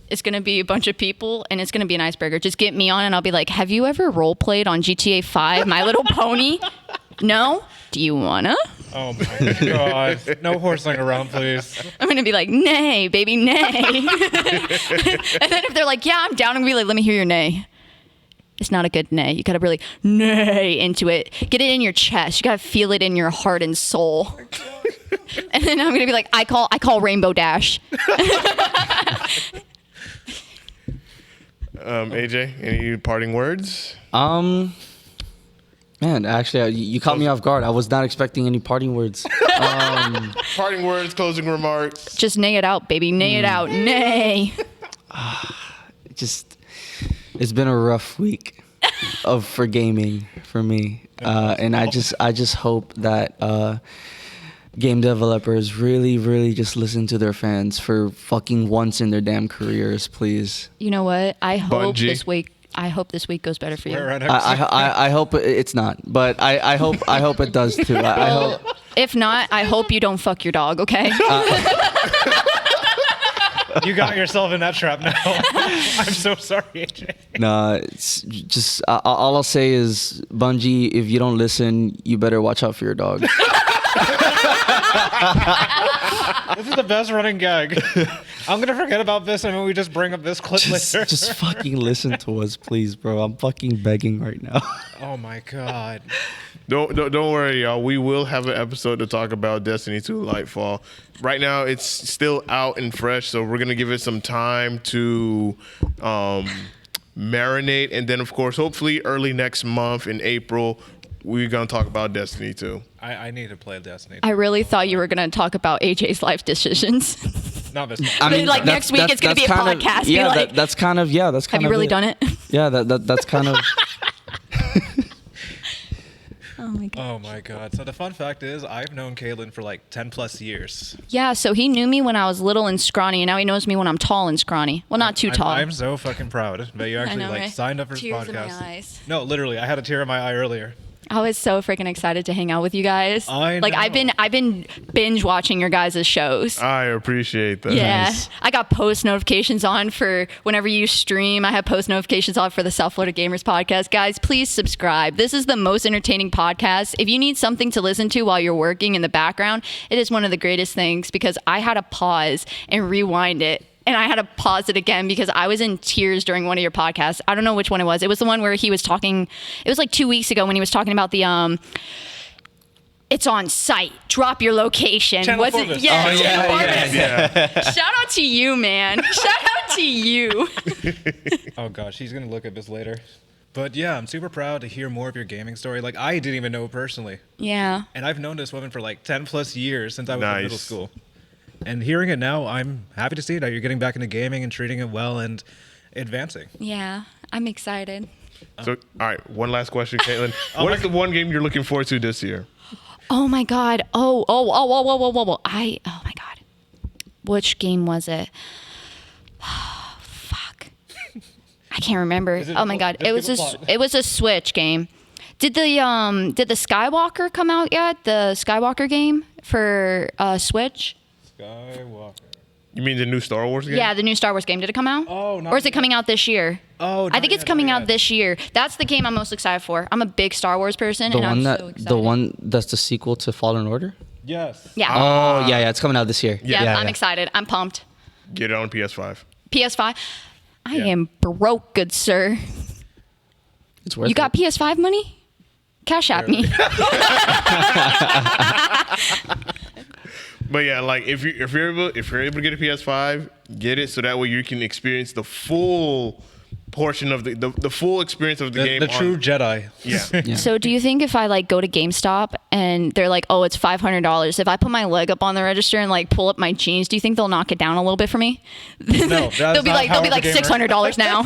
It's gonna be a bunch of people, and it's gonna be an icebreaker. Just get me on, and I'll be like, "Have you ever role played on GTA 5, My Little Pony? No? Do you wanna?" Oh my God. No horsing around, please. I'm gonna be like, "Nay, baby, nay." And then if they're like, "Yeah, I'm down," I'm gonna be like, "Let me hear your nay." It's not a good nay. You gotta really nay into it. Get it in your chest. You gotta feel it in your heart and soul. And then I'm going to be like, I call Rainbow Dash. AJ, any parting words? Man, actually, you caught me off guard. I was not expecting any parting words. Parting words, closing remarks. Just nay it out, baby. Nay it out. Nay. It's been a rough week for gaming for me, and I just hope that game developers really just listen to their fans for fucking once in their damn careers, please. You know what? I hope Bungie. this week goes better for you. I hope it's not, but I hope it does too. I hope. If not, I hope you don't fuck your dog, okay? You got yourself in that trap now. I'm so sorry, AJ. Nah, it's just all I'll say is, Bungie, if you don't listen, you better watch out for your dog. This is the best running gag. I'm gonna forget about this, and then we just bring up this clip later. Just fucking listen to us, please, bro. I'm fucking begging right now. Oh my god. Don't worry, y'all. We will have an episode to talk about Destiny 2 Lightfall. Right now, it's still out and fresh, so we're gonna give it some time to marinate, and then, of course, hopefully early next month in April, we're gonna talk about Destiny 2. I need to play Destiny. I really thought you were going to talk about AJ's life decisions. Not this. Like, next week it's gonna be a podcast, be Yeah, like- that's kind of Have you really done it? Yeah, that's kind of. Oh my god. Oh my god. So the fun fact is, I've known Caitlyn for like 10 plus years. Yeah, so he knew me when I was little and scrawny, and now he knows me when I'm tall and scrawny. Well, not too tall. I'm so fucking proud that you actually know, right? signed up for this Tears in podcast. my eyes. No, literally, I had a tear in my eye earlier. I was so freaking excited to hang out with you guys. I Like, I've know. been binge watching your guys' shows. I appreciate that. Yeah, I got post notifications on for whenever you stream. I have post notifications on for the South Florida Gamers podcast. Guys, please subscribe. This is the most entertaining podcast. If you need something to listen to while you're working in the background, it is one of the greatest things because I had to pause and rewind it. And I had to pause it again because I was in tears during one of your podcasts. I don't know which one it was. It was the one where he was talking. It was like 2 weeks ago when he was talking about the it's on site. Drop your location. Channel Was it? Forbes. Yeah. Oh, Channel Forbes. yeah. Shout out to you, man. Shout out to you. Oh gosh, he's gonna look at this later. But yeah, I'm super proud to hear more of your gaming story. Like, I didn't even know personally. Yeah. And I've known this woman for like 10 plus years since I was in Nice. middle school. And hearing it now, I'm happy to see that you're getting back into gaming and treating it well and advancing. Yeah. I'm excited. So, all right, one last question, Caitlyn. What is the one game you're looking forward to this year? Oh my God. Oh my God. Which game was it? Fuck. I can't remember. Is it- Oh my God. just It was give a a plot. it was a Switch game. Did the Skywalker come out yet? The Skywalker game for Switch? Skywalker. You mean the new Star Wars game? Yeah, the new Star Wars game. Did it come out? Oh, not Or is it yet. coming out this year? Oh, I think it's coming out this year. That's the game I'm most excited for. I'm a big Star Wars person, The and one I'm that so excited. the one that's the sequel to Fallen Order. Yes. Yeah. Oh yeah, it's coming out this year. Yeah, I'm excited. I'm pumped. Get it on PS5. PS5. I Yeah. am broke, good sir. It's worth You got it. PS5 money? Cash at me. But yeah, like if you're able to get a PS5, get it so that way you can experience the full portion of the full experience of the game. The true Jedi. Yeah. Yeah. So do you think if I like go to GameStop and they're like, oh, it's $500, if I put my leg up on the register and like pull up my jeans, do you think they'll knock it down a little bit for me? No, that's they'll be not like how the gamer- $600 now.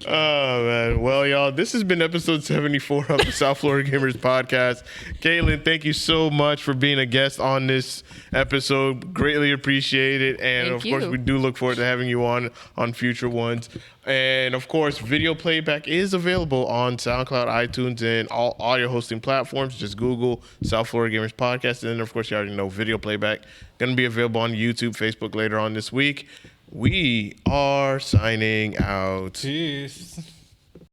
Oh man. Well, y'all, this has been episode 74 of the South Florida Gamers podcast. Caitlyn, thank you so much for being a guest on this episode. Greatly appreciate it. And Thank of course, you. we do look forward to having you on future ones. And of course, video playback is available on SoundCloud, iTunes, and all audio hosting platforms. Just Google South Florida Gamers podcast. And then, of course, you already know video playback going to be available on YouTube, Facebook later on this week. We are signing out. Peace.